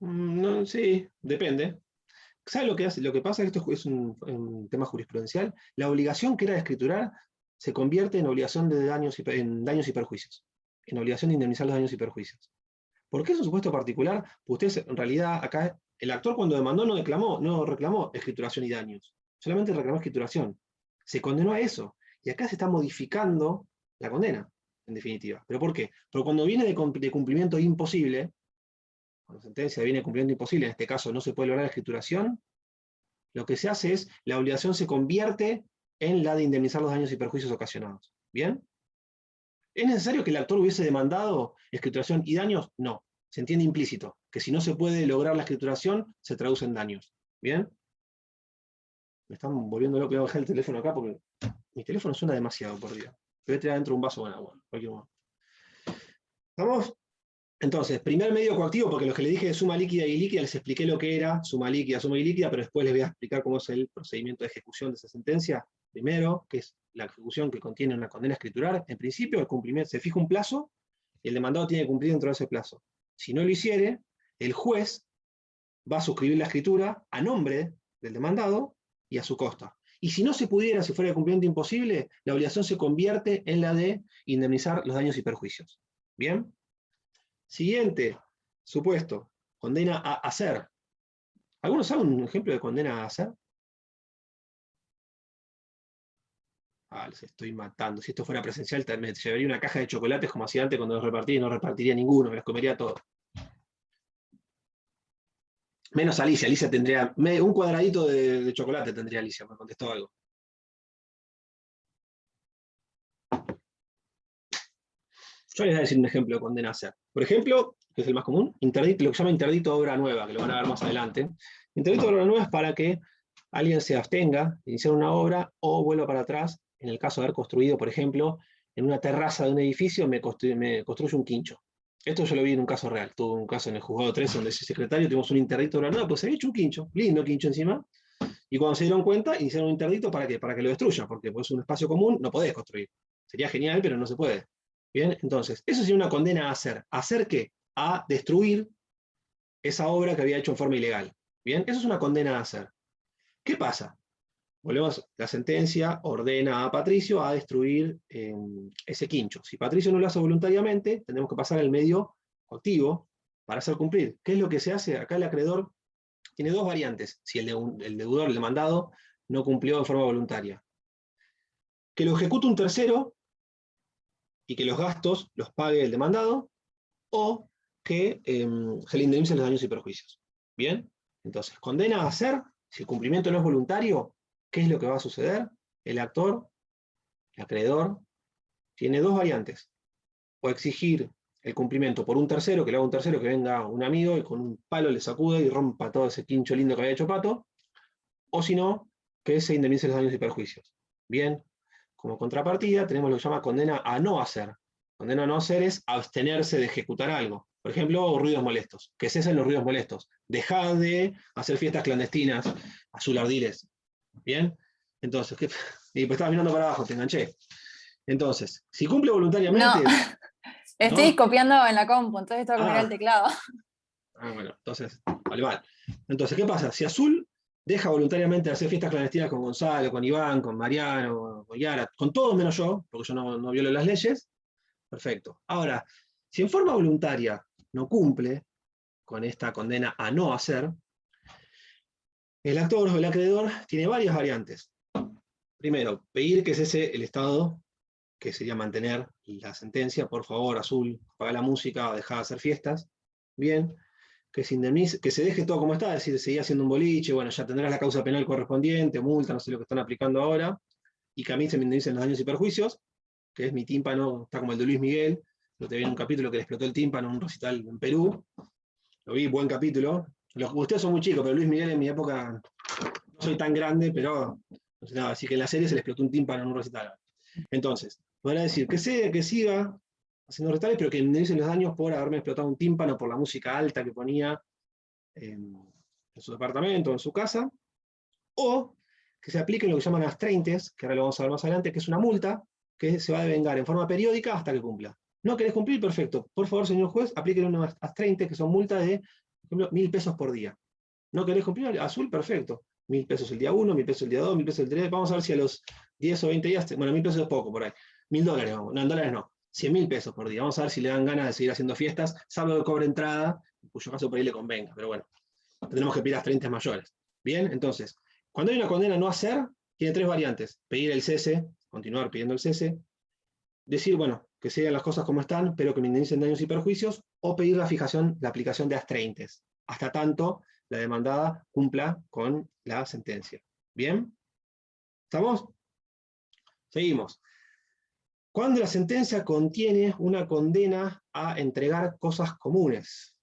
No, sí, depende. ¿Sabe lo que hace? Lo que pasa es que esto es un tema jurisprudencial. La obligación que era de escriturar se convierte en obligación de daños y perjuicios. En obligación de indemnizar los daños y perjuicios. ¿Por qué es un supuesto particular? Ustedes, en realidad, acá, el actor cuando demandó no reclamó escrituración y daños. Solamente reclamó escrituración. Se condenó a eso. Y acá se está modificando la condena, en definitiva. ¿Pero por qué? Porque cuando viene de cumplimiento imposible, cuando la sentencia viene de cumplimiento imposible, en este caso no se puede lograr la escrituración, lo que se hace es, la obligación se convierte en la de indemnizar los daños y perjuicios ocasionados. ¿Bien? ¿Es necesario que el actor hubiese demandado escrituración y daños? No. Se entiende implícito, que si no se puede lograr la escrituración, se traduce en daños. ¿Bien? Me están volviendo loco, voy a bajar el teléfono acá porque mi teléfono suena demasiado, por Dios. Voy a tirar dentro un vaso con agua. ¿Estamos? Entonces, primer medio coactivo, porque lo que le dije de suma líquida y líquida, les expliqué lo que era suma y líquida, pero después les voy a explicar cómo es el procedimiento de ejecución de esa sentencia. Primero, que es la ejecución que contiene una condena escritural. En principio, el cumplimiento, se fija un plazo, y el demandado tiene que cumplir dentro de ese plazo. Si no lo hiciere, el juez va a suscribir la escritura a nombre del demandado y a su costa. Y si no se pudiera, si fuera de cumplimiento imposible, la obligación se convierte en la de indemnizar los daños y perjuicios. ¿Bien? Siguiente supuesto, condena a hacer. ¿Algunos saben un ejemplo de condena a hacer? Les estoy matando. Si esto fuera presencial, me llevaría una caja de chocolates como hacía antes cuando los repartía y no repartiría ninguno, me los comería todos. Menos Alicia. Alicia tendría un cuadradito de chocolate, tendría Alicia, me contestó algo. Yo les voy a decir un ejemplo de condena a hacer. Por ejemplo, que es el más común, interdicto, lo que se llama interdicto de obra nueva, que lo van a ver más adelante. Interdicto de obra nueva es para que alguien se abstenga de iniciar una obra o vuelva para atrás, en el caso de haber construido, por ejemplo, en una terraza de un edificio, me construye un quincho. Esto yo lo vi en un caso real. Tuve un caso en el juzgado 3 donde ese secretario tuvimos un interdicto de obra nueva, pues se había hecho un quincho, lindo quincho encima, y cuando se dieron cuenta, iniciaron un interdicto ¿para qué? Para que lo destruya, porque pues un espacio común no podés construir. Sería genial, pero no se puede. Bien, entonces, eso sería una condena a hacer. ¿Hacer qué? A destruir esa obra que había hecho en forma ilegal. Bien, eso es una condena a hacer. ¿Qué pasa? Volvemos, la sentencia ordena a Patricio a destruir ese quincho. Si Patricio no lo hace voluntariamente, tenemos que pasar al medio cautivo para hacer cumplir. ¿Qué es lo que se hace? Acá el acreedor tiene dos variantes, si el deudor, el demandado, no cumplió de forma voluntaria. Que lo ejecute un tercero y que los gastos los pague el demandado, o que se le indemnicen los daños y perjuicios. ¿Bien? Entonces, condena a hacer, si el cumplimiento no es voluntario, ¿qué es lo que va a suceder? El actor, el acreedor, tiene dos variantes. O exigir el cumplimiento por un tercero, que le haga un tercero, que venga un amigo y con un palo le sacude y rompa todo ese quincho lindo que había hecho Pato, o si no, que se indemnice los daños y perjuicios. Bien, como contrapartida tenemos lo que se llama condena a no hacer. Condena a no hacer es abstenerse de ejecutar algo. Por ejemplo, ruidos molestos. Que cesen los ruidos molestos. Dejad de hacer fiestas clandestinas, azulardiles. ¿Bien? Entonces, y pues estaba mirando para abajo, te enganché. Entonces, si cumple voluntariamente... No, estoy ¿no? copiando en la compu, entonces tengo que mirar el teclado. Bueno, entonces, vale. Entonces, ¿qué pasa? Si Azul deja voluntariamente de hacer fiestas clandestinas con Gonzalo, con Iván, con Mariano, con Yara, con todos menos yo, porque yo no violo las leyes, perfecto. Ahora, si en forma voluntaria no cumple con esta condena a no hacer, el actor o el acreedor tiene varias variantes. Primero, pedir que cese el Estado, que sería mantener la sentencia, por favor, Azul, apaga la música o deja de hacer fiestas. Bien, que se indemnice, que se deje todo como está, es decir, seguía haciendo un boliche, bueno, ya tendrás la causa penal correspondiente, multa, no sé lo que están aplicando ahora, y que a mí se me indemnicen los daños y perjuicios, que es mi tímpano, está como el de Luis Miguel, lo te vi en un capítulo que le explotó el tímpano en un recital en Perú, lo vi, buen capítulo. Ustedes son muy chicos, pero Luis Miguel en mi época, no soy tan grande, pero no sé nada, así que en la serie se le explotó un tímpano en un recital. Entonces, podrá decir que siga haciendo recitales, pero que indemnicen los daños por haberme explotado un tímpano por la música alta que ponía en su departamento, en su casa, o que se apliquen lo que llaman astreintes, que ahora lo vamos a ver más adelante, que es una multa que se va a devengar en forma periódica hasta que cumpla. ¿No querés cumplir? Perfecto. Por favor, señor juez, aplíquenle unos astreintes, que son multas de, por ejemplo, 1.000 pesos por día. ¿No querés cumplir? Azul, perfecto. 1.000 pesos el día 1, 1.000 pesos el día 2, 1.000 pesos el día 3. Vamos a ver si a los 10 o 20 días, bueno, 1.000 pesos es poco por ahí. $1.000, vamos. No, en dólares no. 100.000 pesos por día. Vamos a ver si le dan ganas de seguir haciendo fiestas, salvo que cobre entrada, en cuyo caso por ahí le convenga. Pero bueno, tenemos que pedir astreintes mayores. Bien, entonces, cuando hay una condena a no hacer, tiene tres variantes. Pedir el cese, continuar pidiendo el cese, decir, bueno, que sigan las cosas como están, pero que me indemnicen daños y perjuicios, o pedir la fijación, la aplicación de astreintes, hasta tanto la demandada cumpla con la sentencia. ¿Bien? ¿Estamos? Seguimos. Cuando la sentencia contiene una condena a entregar cosas comunes.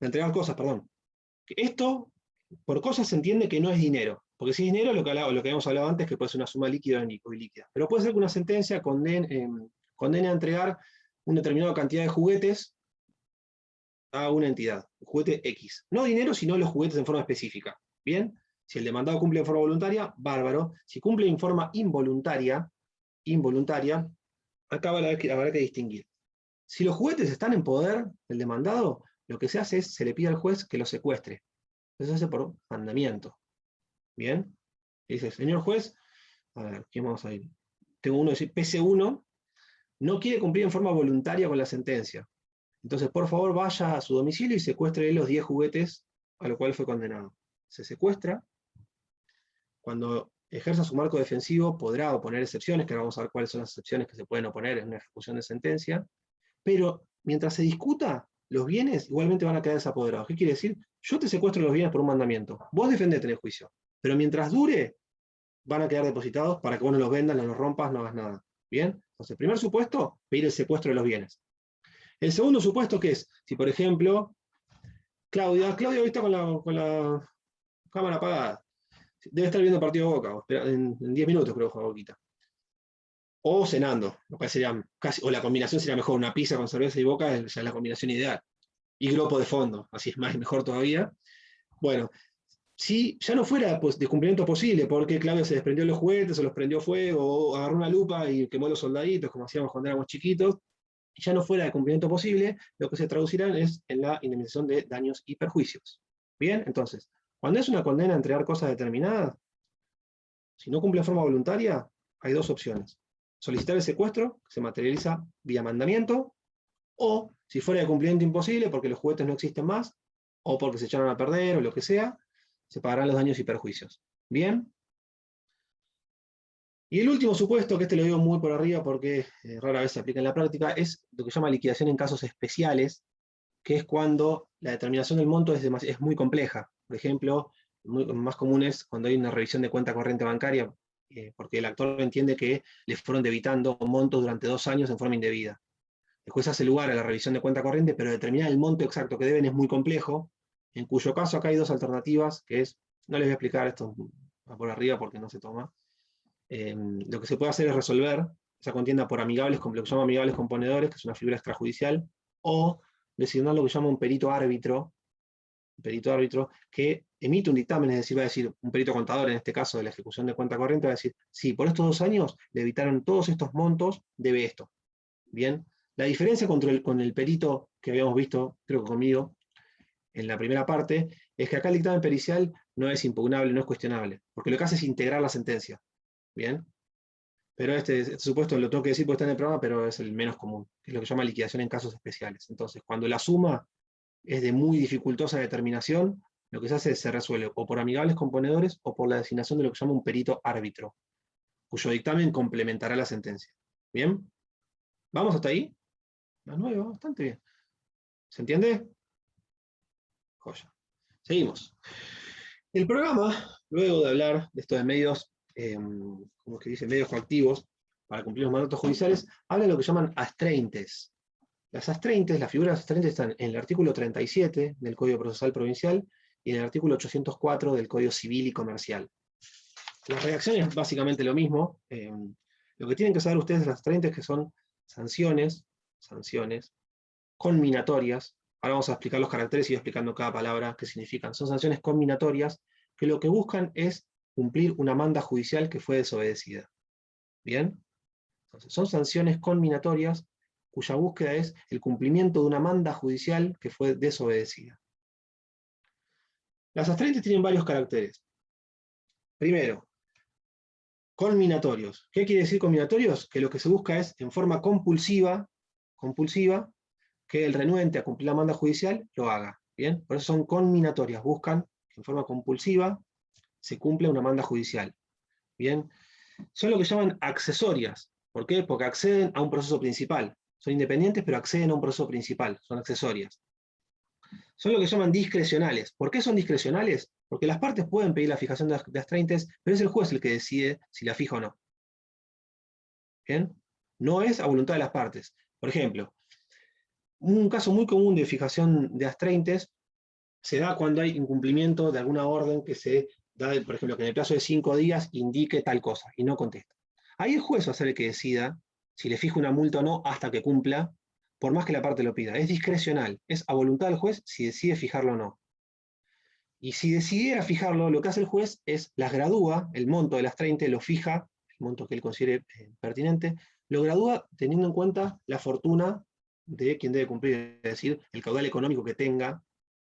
Entregar cosas, perdón. Esto, por cosas se entiende que no es dinero. Porque si es dinero, lo que habíamos hablado antes, que puede ser una suma líquida o ilíquida. Pero puede ser que una sentencia condene a entregar una determinada cantidad de juguetes a una entidad, juguete X. No dinero, sino los juguetes en forma específica. ¿Bien? Si el demandado cumple en forma voluntaria, bárbaro. Si cumple en forma involuntaria, acá habrá que distinguir. Si los juguetes están en poder del demandado, lo que se hace es, se le pide al juez que los secuestre. Eso se hace por mandamiento. ¿Bien? Y dice, señor juez, a ver, ¿quién vamos a ir? Tengo uno, decir, PC1, no quiere cumplir en forma voluntaria con la sentencia. Entonces, por favor, vaya a su domicilio y secuestre los 10 juguetes a los cuales fue condenado. Se secuestra. Cuando ejerza su marco defensivo, podrá oponer excepciones, que ahora vamos a ver cuáles son las excepciones que se pueden oponer en una ejecución de sentencia, pero mientras se discuta, los bienes igualmente van a quedar desapoderados. ¿Qué quiere decir? yo te secuestro los bienes por un mandamiento, vos defendete en el juicio, pero mientras dure, van a quedar depositados para que vos no los vendas, no los rompas, no hagas nada. ¿Bien? Entonces, primer supuesto, pedir el secuestro de los bienes. El segundo supuesto, que es, si por ejemplo, Claudia está con la cámara apagada, debe estar viendo el partido de Boca, en 10 minutos creo que juega Boquita. O cenando, lo cual sería casi, o la combinación sería mejor, una pizza con cerveza y Boca, ya es la combinación ideal. Y glopo de fondo, así es mejor todavía. Bueno, si ya no fuera pues, de cumplimiento posible, porque Claudia se desprendió de los juguetes, o los prendió fuego, o agarró una lupa y quemó a los soldaditos, como hacíamos cuando éramos chiquitos, y ya no fuera de cumplimiento posible, lo que se traducirá es en la indemnización de daños y perjuicios. Bien, entonces, cuando es una condena a entregar cosas determinadas, si no cumple de forma voluntaria, hay dos opciones. Solicitar el secuestro, que se materializa vía mandamiento, o, si fuera de cumplimiento imposible, porque los juguetes no existen más, o porque se echaron a perder, o lo que sea, se pagarán los daños y perjuicios. ¿Bien? Y el último supuesto, que este lo digo muy por arriba porque rara vez se aplica en la práctica, es lo que se llama liquidación en casos especiales, que es cuando la determinación del monto es muy compleja. Por ejemplo, más común es cuando hay una revisión de cuenta corriente bancaria, porque el actor entiende que le fueron debitando montos durante 2 años en forma indebida. El juez hace lugar a la revisión de cuenta corriente, pero determinar el monto exacto que deben es muy complejo, en cuyo caso acá hay dos alternativas, que es, no les voy a explicar esto por arriba porque no se toma. Lo que se puede hacer es resolver esa contienda por amigables, lo que llama amigables componedores, que es una figura extrajudicial, o designar lo que llama un perito árbitro que emite un dictamen, es decir, va a decir, un perito contador en este caso de la ejecución de cuenta corriente, va a decir, sí, por estos 2 años le evitaron todos estos montos, debe esto. Bien, la diferencia con el perito que habíamos visto, creo que conmigo, en la primera parte, es que acá el dictamen pericial no es impugnable, no es cuestionable, porque lo que hace es integrar la sentencia. ¿Bien? Pero este supuesto lo tengo que decir porque está en el programa, pero es el menos común, que es lo que se llama liquidación en casos especiales. Entonces, cuando la suma es de muy dificultosa determinación, lo que se hace es se resuelve o por amigables componedores o por la designación de lo que se llama un perito árbitro, cuyo dictamen complementará la sentencia. ¿Bien? ¿Vamos hasta ahí? Las 9, bastante bien. ¿Se entiende? Joya. Seguimos. El programa, luego de hablar de estos medios, como que dice, medios coactivos para cumplir los mandatos judiciales, habla de lo que llaman astreintes. Las astreintes, las figuras astreintes están en el artículo 37 del Código Procesal Provincial y en el artículo 804 del Código Civil y Comercial. La redacción es básicamente lo mismo. Lo que tienen que saber ustedes de las astreintes que son sanciones conminatorias. Ahora vamos a explicar los caracteres y voy explicando cada palabra qué significan. Son sanciones conminatorias que lo que buscan es cumplir una manda judicial que fue desobedecida. ¿Bien? Entonces, son sanciones conminatorias cuya búsqueda es el cumplimiento de una manda judicial que fue desobedecida. Las astreintes tienen varios caracteres. Primero, conminatorios. ¿Qué quiere decir conminatorios? Que lo que se busca es, en forma compulsiva, que el renuente a cumplir la manda judicial lo haga. ¿Bien? Por eso son conminatorias. Buscan que en forma compulsiva se cumpla una manda judicial. ¿Bien? Son lo que llaman accesorias. ¿Por qué? Porque acceden a un proceso principal. Son independientes, pero acceden a un proceso principal. Son accesorias. Son lo que llaman discrecionales. ¿Por qué son discrecionales? Porque las partes pueden pedir la fijación de astreintes, pero es el juez el que decide si la fija o no. ¿Bien? No es a voluntad de las partes. Por ejemplo, un caso muy común de fijación de astreintes se da cuando hay incumplimiento de alguna orden que se da, por ejemplo, que en el plazo de 5 días indique tal cosa y no contesta. Ahí el juez va a ser el que decida si le fija una multa o no hasta que cumpla, por más que la parte lo pida. Es discrecional, es a voluntad del juez si decide fijarlo o no. Y si decidiera fijarlo, lo que hace el juez es las gradúa, el monto de las 30 lo fija, el monto que él considere pertinente, lo gradúa teniendo en cuenta la fortuna de quien debe cumplir, es decir, el caudal económico que tenga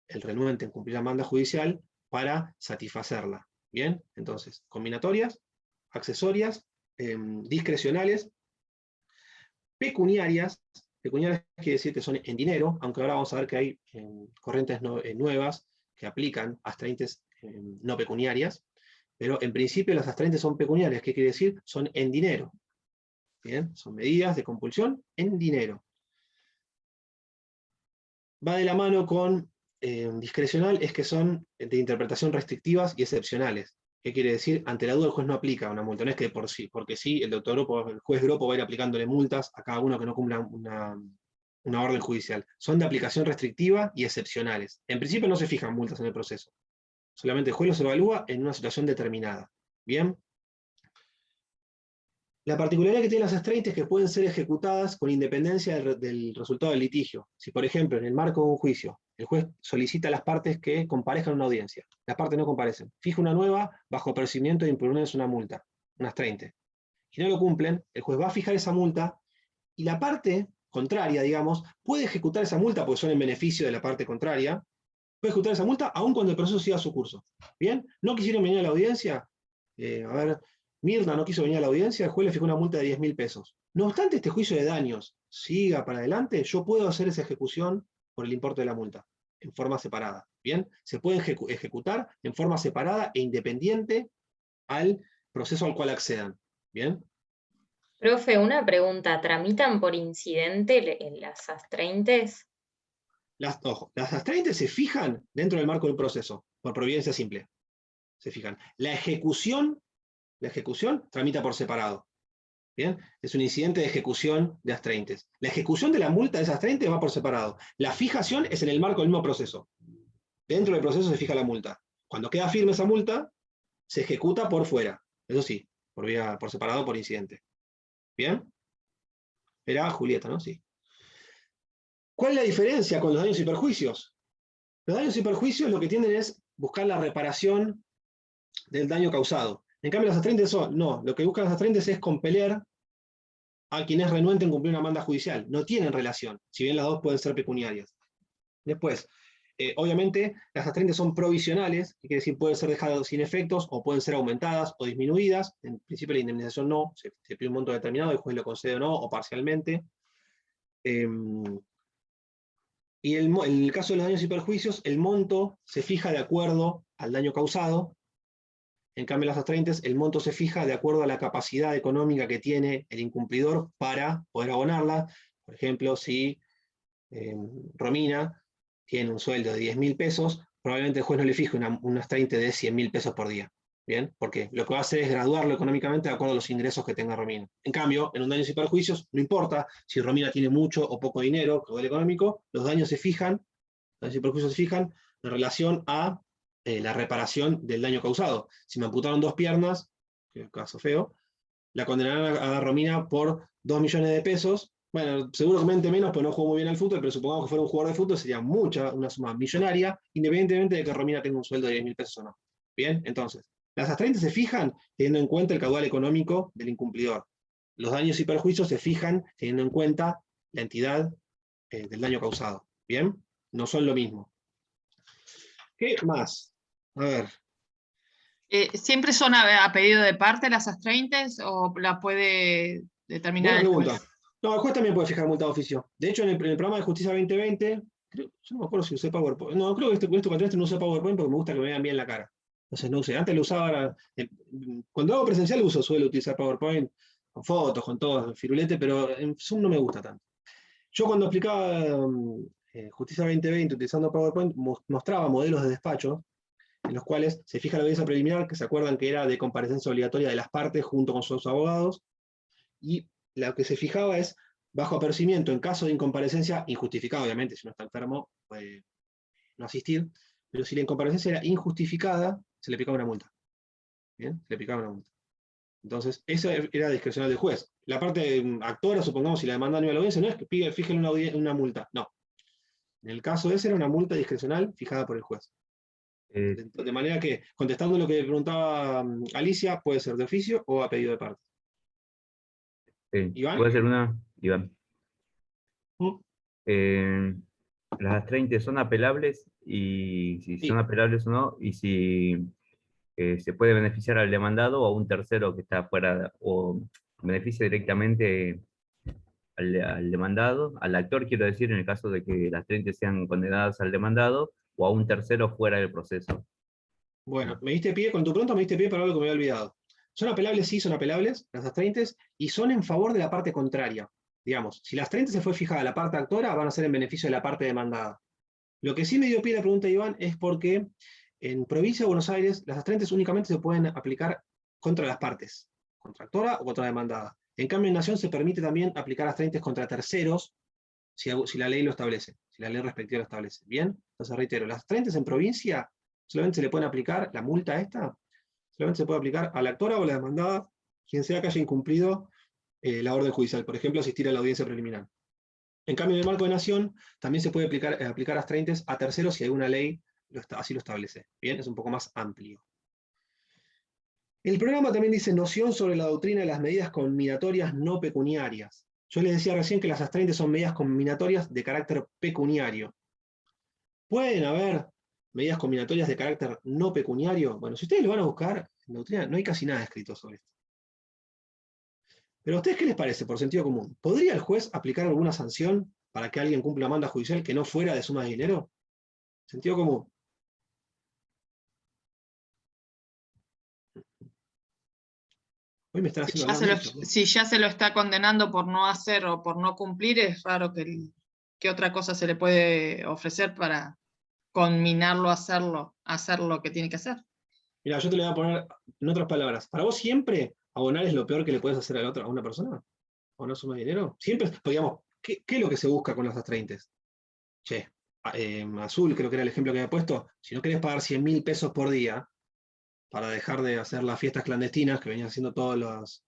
el renuente en cumplir la manda judicial para satisfacerla. ¿Bien? Entonces, combinatorias, accesorias, discrecionales, pecuniarias. Pecuniarias quiere decir que son en dinero, aunque ahora vamos a ver que hay corrientes nuevas que aplican astreintes no pecuniarias, pero en principio las astreintes son pecuniarias. ¿Qué quiere decir? Son en dinero. ¿Bien? Son medidas de compulsión en dinero. Va de la mano con discrecional es que son de interpretación restrictivas y excepcionales. ¿Qué quiere decir? Ante la duda el juez no aplica una multa. No es que por sí, porque sí, el juez Gropo va a ir aplicándole multas a cada uno que no cumpla una orden judicial. Son de aplicación restrictiva y excepcionales. En principio no se fijan multas en el proceso. Solamente el juez los evalúa en una situación determinada. ¿Bien? La particularidad que tienen las extraintes es que pueden ser ejecutadas con independencia del resultado del litigio. Si, por ejemplo, en el marco de un juicio, el juez solicita a las partes que comparezcan en una audiencia, las partes no comparecen, fija una nueva bajo apercibimiento de imponerles una multa, una extrainte. Si no lo cumplen, el juez va a fijar esa multa y la parte contraria, digamos, puede ejecutar esa multa porque son en beneficio de la parte contraria, puede ejecutar esa multa aun cuando el proceso siga su curso. ¿Bien? ¿No quisieron venir a la audiencia? Mirna no quiso venir a la audiencia, el juez le fijó una multa de 10.000 pesos. No obstante este juicio de daños siga para adelante, yo puedo hacer esa ejecución por el importe de la multa, en forma separada. ¿Bien? Se puede ejecutar en forma separada e independiente al proceso al cual accedan. ¿Bien? Profe, una pregunta, ¿tramitan por incidente las astraintes? Las astraintes se fijan dentro del marco del proceso, por providencia simple. Se fijan. La ejecución tramita por separado. ¿Bien? Es un incidente de ejecución de astraintes. La ejecución de la multa de esas astraintes va por separado. La fijación es en el marco del mismo proceso. Dentro del proceso se fija la multa. Cuando queda firme esa multa, se ejecuta por fuera. Eso sí, por separado, por incidente. ¿Bien? Era Julieta, ¿no? Sí. ¿Cuál es la diferencia con los daños y perjuicios? Los daños y perjuicios lo que tienden es buscar la reparación del daño causado. En cambio, las astraintes lo que buscan las astraintes es compeler a quien es renuente en cumplir una manda judicial. No tienen relación, si bien las dos pueden ser pecuniarias. Después, obviamente, las astraintes son provisionales, que quiere decir pueden ser dejadas sin efectos, o pueden ser aumentadas o disminuidas. En principio la indemnización no, se pide un monto determinado, el juez lo concede o no, o parcialmente. Y en el caso de los daños y perjuicios, el monto se fija de acuerdo al daño causado. En cambio, las astraintes, el monto se fija de acuerdo a la capacidad económica que tiene el incumplidor para poder abonarla. Por ejemplo, si Romina tiene un sueldo de 10.000 pesos, probablemente el juez no le fije una astrainte de 100.000 pesos por día. ¿Bien? Porque lo que va a hacer es graduarlo económicamente de acuerdo a los ingresos que tenga Romina. En cambio, en un daños y perjuicios, no importa si Romina tiene mucho o poco dinero, caudal económico, los daños y perjuicios se fijan en relación a la reparación del daño causado. Si me amputaron 2 piernas, que es un caso feo, la condenarán a Romina por 2 millones de pesos. Bueno, seguramente menos, porque no jugó muy bien al fútbol, pero supongamos que fuera un jugador de fútbol, sería una suma millonaria, independientemente de que Romina tenga un sueldo de 10.000 pesos o no. Bien, entonces, las astraintes se fijan teniendo en cuenta el caudal económico del incumplidor. Los daños y perjuicios se fijan teniendo en cuenta la entidad del daño causado. Bien, no son lo mismo. ¿Qué más? A ver. ¿Siempre son a pedido de parte las astraintes o la puede determinar Buena el pregunta. juez? No, el juez también puede fijar multa de oficio. De hecho, en el programa de Justicia 2020, yo no me acuerdo si usé PowerPoint. No, creo que este cuatrimestre no usé PowerPoint porque me gusta que me vean bien la cara. Entonces no usé. Antes lo usaba, cuando hago presencial suelo utilizar PowerPoint con fotos, con todo, firulete, pero en Zoom no me gusta tanto. Yo cuando explicaba Justicia 2020 utilizando PowerPoint, mostraba modelos de despacho en los cuales se fija la audiencia preliminar, que se acuerdan que era de comparecencia obligatoria de las partes junto con sus abogados, y lo que se fijaba es bajo apercibimiento en caso de incomparecencia injustificada, obviamente, si no está enfermo puede no asistir, pero si la incomparecencia era injustificada, se le aplicaba una multa. ¿Bien? Se le aplicaba una multa. Entonces, esa era discrecional del juez. La parte actora, supongamos, si la demanda no iba a la audiencia, no es que fijen una multa, no. En el caso ese era una multa discrecional fijada por el juez. De manera que, contestando lo que preguntaba Alicia, puede ser de oficio o a pedido de parte. ¿Iván? ¿Puede ser una, Iván? Las astraintes son apelables, y si Sí. son apelables o no, y si se puede beneficiar al demandado o a un tercero que está fuera, o beneficia directamente al demandado, al actor, quiero decir, en el caso de que las astraintes sean condenadas al demandado, o a un tercero fuera del proceso. Bueno, me diste pie, con tu pregunta me diste pie para algo que me había olvidado. Son apelables, sí, son apelables, las astraintes, y son en favor de la parte contraria. Digamos, si las astraintes se fue fijada a la parte actora, van a ser en beneficio de la parte demandada. Lo que sí me dio pie a la pregunta de Iván es porque en provincia de Buenos Aires las astraentes únicamente se pueden aplicar contra las partes, contractora o contra demandada. En cambio, en Nación se permite también aplicar astraentes contra terceros si la ley lo establece, si la ley respectiva lo establece. Bien, entonces reitero, las astraentes en provincia solamente se le pueden aplicar, la multa esta, solamente se puede aplicar a la actora o la demandada, quien sea que haya incumplido la orden judicial, por ejemplo, asistir a la audiencia preliminar. En cambio, en el marco de Nación, también se puede aplicar astraentes a terceros si alguna ley así lo establece. Bien, es un poco más amplio. El programa también dice noción sobre la doctrina de las medidas combinatorias no pecuniarias. Yo les decía recién que las astraentes son medidas combinatorias de carácter pecuniario. ¿Pueden haber medidas combinatorias de carácter no pecuniario? Bueno, si ustedes lo van a buscar, en doctrina no hay casi nada escrito sobre esto. Pero ¿a ustedes qué les parece, por sentido común? ¿Podría el juez aplicar alguna sanción para que alguien cumpla manda judicial que no fuera de suma de dinero? Sentido común. Hoy me están haciendo hablar mucho, ¿no? Si ya se lo está condenando por no hacer o por no cumplir, es raro que otra cosa se le puede ofrecer para conminarlo a hacer lo que tiene que hacer. Mira, yo te lo voy a poner en otras palabras. ¿Para vos siempre abonar es lo peor que le puedes hacer a una persona? ¿Abonar suma de dinero? Siempre, digamos, ¿qué es lo que se busca con las astraintes? Che, Azul creo que era el ejemplo que había puesto. Si no querés pagar 100.000 pesos por día para dejar de hacer las fiestas clandestinas que venían haciendo todos los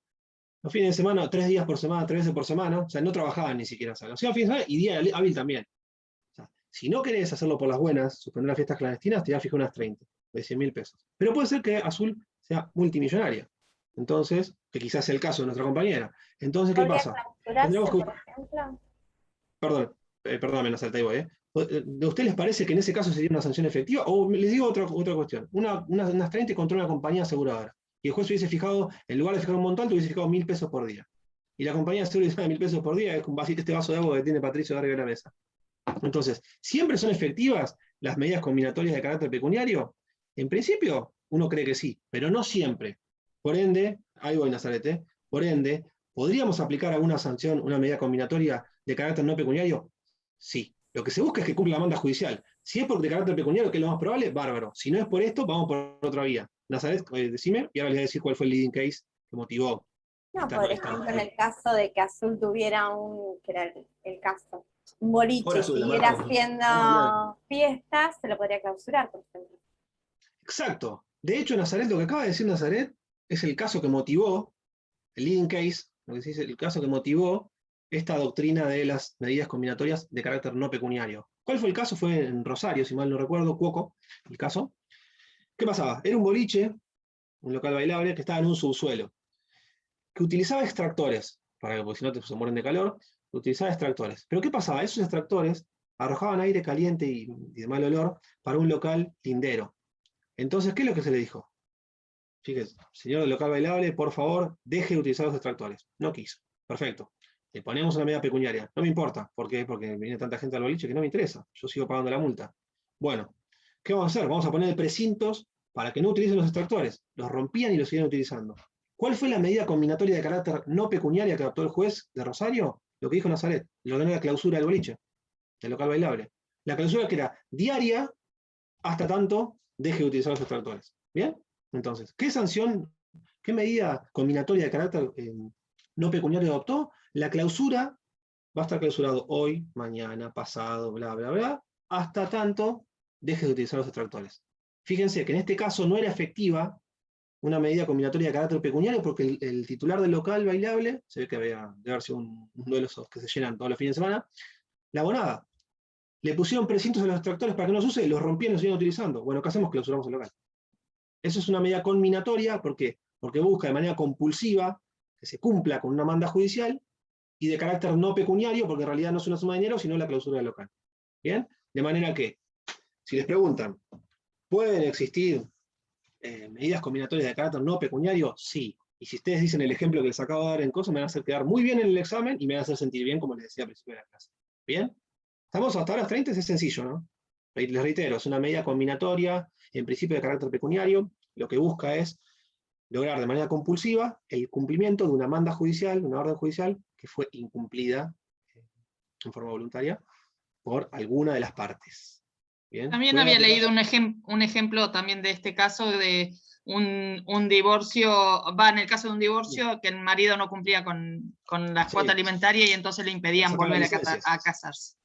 fines de semana, 3 días por semana, 3 veces por semana, o sea, no trabajaban ni siquiera, o sea, lo hacían fines de semana y día hábil también. O sea, si no querés hacerlo por las buenas, suspender las fiestas clandestinas, te voy a fijar unas 30, de 100.000 pesos. Pero puede ser que Azul sea multimillonaria. Entonces, que quizás sea el caso de nuestra compañera. Entonces, ¿qué pasa? Tendremos que... por ejemplo. Perdóname, no salta ahí voy, ¿De usted les parece que en ese caso sería una sanción efectiva? O les digo otra cuestión. Unas 30 contra una compañía aseguradora. Y el juez hubiese fijado, en lugar de fijar un monto alto, hubiese fijado 1.000 pesos por día. Y la compañía de seguro dice 1.000 pesos por día, es como este vaso de agua que tiene Patricio arriba de la mesa. Entonces, ¿siempre son efectivas las medidas combinatorias de carácter pecuniario? En principio, uno cree que sí, pero no siempre. Por ende, ahí voy, Nazarete, por ende, ¿podríamos aplicar alguna sanción, una medida combinatoria de carácter no pecuniario? Sí. Lo que se busca es que cumpla la manda judicial. Si es por de carácter pecuniario, que es lo más probable, bárbaro. Si no es por esto, vamos por otra vía. Nazaret, decime, y ahora les voy a decir cuál fue el leading case que motivó. No, por ejemplo, en el caso de que Azul tuviera que era el caso, un boliche, Azul, siguiera haciendo fiestas, se lo podría clausurar, por ejemplo. Exacto. De hecho, Nazaret, lo que acaba de decir Nazaret, es el caso que motivó, el leading case, lo que se dice, el caso que motivó esta doctrina de las medidas combinatorias de carácter no pecuniario. ¿Cuál fue el caso? Fue en Rosario, si mal no recuerdo, Cuoco, el caso. ¿Qué pasaba? Era un boliche, un local bailable, que estaba en un subsuelo, que utilizaba extractores, porque si no se mueren de calor, utilizaba extractores. Pero ¿qué pasaba? Esos extractores arrojaban aire caliente y de mal olor para un local lindero. Entonces, ¿qué es lo que se le dijo? Fíjese, señor del local bailable, por favor, deje de utilizar los extractores. No quiso. Perfecto. Le ponemos una medida pecuniaria. No me importa. ¿Por qué? Porque viene tanta gente al boliche que no me interesa. Yo sigo pagando la multa. Bueno, ¿qué vamos a hacer? Vamos a poner precintos para que no utilicen los extractores. Los rompían y los siguen utilizando. ¿Cuál fue la medida combinatoria de carácter no pecuniaria que adoptó el juez de Rosario? Lo que dijo Nazaret. Le ordenó la clausura del boliche, del local bailable. La clausura que era diaria hasta tanto deje de utilizar los extractores. ¿Bien? Entonces, ¿qué sanción, qué medida combinatoria de carácter no pecuniario adoptó? La clausura va a estar clausurado hoy, mañana, pasado, bla, bla, bla, hasta tanto deje de utilizar los extractores. Fíjense que en este caso no era efectiva una medida combinatoria de carácter pecuniario porque el titular del local bailable, se ve que debe haber sido uno de esos que se llenan todos los fines de semana, la abonada. Le pusieron precintos a los extractores para que no se use, los rompían y los siguen utilizando. Bueno, ¿qué hacemos? Clausuramos el local. Eso es una medida combinatoria, ¿por qué? Porque busca de manera compulsiva que se cumpla con una manda judicial y de carácter no pecuniario, porque en realidad no es una suma de dinero, sino la clausura del local. ¿Bien? De manera que, si les preguntan, ¿pueden existir medidas combinatorias de carácter no pecuniario? Sí. Y si ustedes dicen el ejemplo que les acabo de dar en cosas, me van a hacer quedar muy bien en el examen y me van a hacer sentir bien, como les decía al principio de la clase. ¿Bien? Estamos hasta ahora 30, es sencillo, ¿no? Les reitero, es una medida combinatoria, en principio de carácter pecuniario, lo que busca es lograr de manera compulsiva el cumplimiento de una manda judicial, una orden judicial, que fue incumplida en forma voluntaria por alguna de las partes. Bien. También Puede había aplicar- leído un ejemplo también de este caso de un divorcio, en el caso de un divorcio, que el marido no cumplía con la Sí. cuota alimentaria y entonces le Le impedían sacan las volver licencias. a casarse.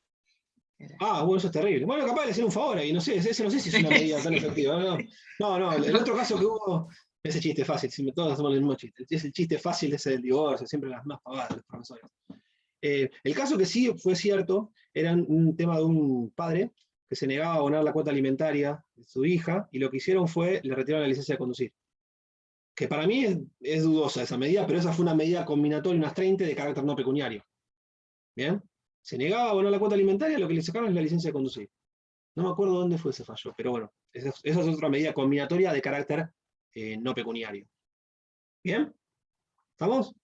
Ah, bueno, eso es terrible. Bueno, capaz de hacer un favor ahí, no sé, ese no sé si es una medida tan efectiva. No, el otro caso que hubo, ese chiste fácil, si todos hacemos el mismo chiste. Es el chiste fácil ese del divorcio, siempre las más pavadas de los profesores. El caso que sí fue cierto, era un tema de un padre que se negaba a abonar la cuota alimentaria de su hija, y lo que hicieron fue, le retiraron la licencia de conducir. Que para mí es dudosa esa medida, pero esa fue una medida combinatoria, unas 30 de carácter no pecuniario. ¿Bien? Se negaba a abonar la cuota alimentaria, lo que le sacaron es la licencia de conducir. No me acuerdo dónde fue ese fallo, pero bueno, esa es otra medida combinatoria de carácter no pecuniario. ¿Bien? ¿Estamos?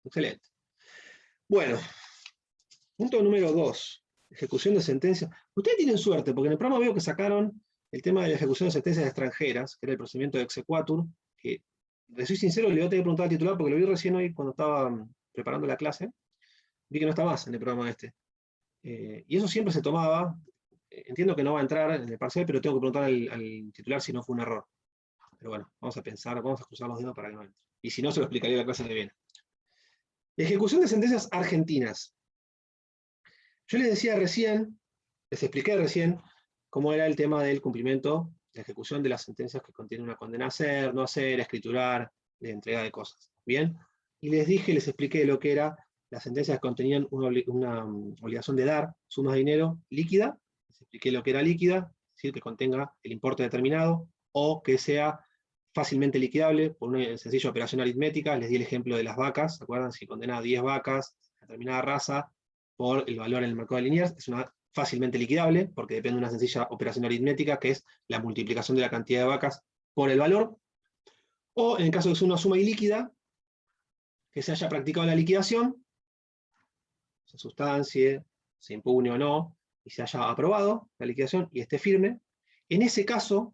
Excelente. Bueno, punto número 2. Ejecución de sentencias. Ustedes tienen suerte, porque en el programa veo que sacaron el tema de la ejecución de sentencias extranjeras, que era el procedimiento de exequatur, que, le soy sincero, le voy a tener que preguntar al titular, porque lo vi recién hoy cuando estaba preparando la clase. Vi que no está más en el programa este. Y eso siempre se tomaba. Entiendo que no va a entrar en el parcial, pero tengo que preguntar al titular si no fue un error. Pero bueno, vamos a pensar, vamos a cruzar los dedos para que no entre. Y si no, se lo explicaría la clase que viene. Ejecución de sentencias argentinas. Yo les decía recién, les expliqué recién cómo era el tema del cumplimiento, la ejecución de las sentencias que contienen una condena a hacer, no hacer, escriturar, de entrega de cosas. ¿Bien? Y les dije, les expliqué lo que era las sentencias que contenían una obligación de dar sumas de dinero líquida. Les expliqué lo que era líquida, es decir, que contenga el importe determinado, o que sea fácilmente liquidable por una sencilla operación aritmética. Les di el ejemplo de las vacas, ¿se acuerdan? Si condena 10 vacas de determinada raza por el valor en el mercado de Liniers, es una fácilmente liquidable, porque depende de una sencilla operación aritmética, que es la multiplicación de la cantidad de vacas por el valor. O en el caso de que sea una suma ilíquida, que se haya practicado la liquidación, se sustancie, se impugne o no, y se haya aprobado la liquidación y esté firme. En ese caso,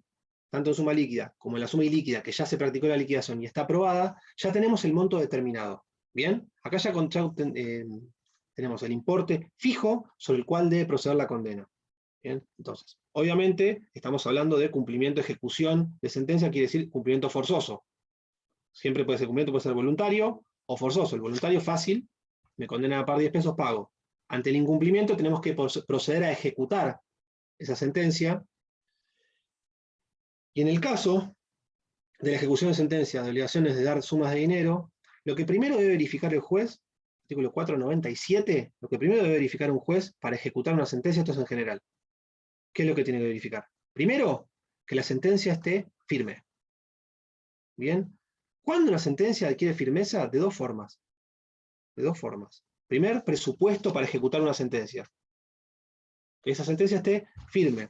tanto en suma líquida como en la suma ilíquida, que ya se practicó la liquidación y está aprobada, ya tenemos el monto determinado. ¿Bien? Acá ya tenemos el importe fijo sobre el cual debe proceder la condena. ¿Bien? Entonces, obviamente, estamos hablando de cumplimiento, ejecución de sentencia, quiere decir cumplimiento forzoso. Siempre puede ser cumplimiento, puede ser voluntario o forzoso. El voluntario fácil, me condena a pagar 10 pesos, pago. Ante el incumplimiento tenemos que proceder a ejecutar esa sentencia. Y en el caso de la ejecución de sentencia de obligaciones de dar sumas de dinero, lo que primero debe verificar el juez, artículo 497, lo que primero debe verificar un juez para ejecutar una sentencia, esto es en general. ¿Qué es lo que tiene que verificar? Primero, que la sentencia esté firme. ¿Bien? ¿Cuándo una sentencia adquiere firmeza? De dos formas. De dos formas. Primer, presupuesto para ejecutar una sentencia. Que esa sentencia esté firme.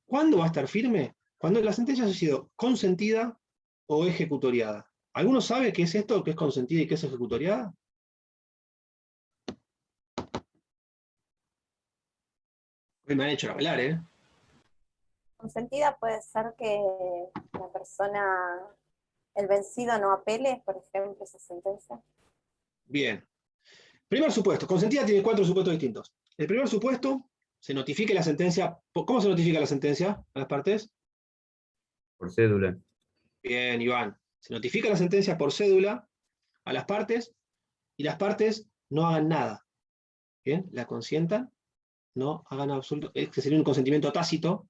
¿Cuándo va a estar firme? Cuando la sentencia haya sido consentida o ejecutoriada. ¿Alguno sabe qué es esto, qué es consentida y qué es ejecutoriada? Hoy me han hecho hablar, ¿eh? Consentida puede ser que la persona, el vencido, no apele, por ejemplo, esa sentencia. Bien. Primer supuesto. Consentida tiene 4 supuestos distintos. El primer supuesto, se notifique la sentencia. ¿Cómo se notifica la sentencia a las partes? Por cédula. Bien, Iván. Se notifica la sentencia por cédula a las partes y las partes no hagan nada. Bien, la consientan, no hagan absoluto, que sería un consentimiento tácito.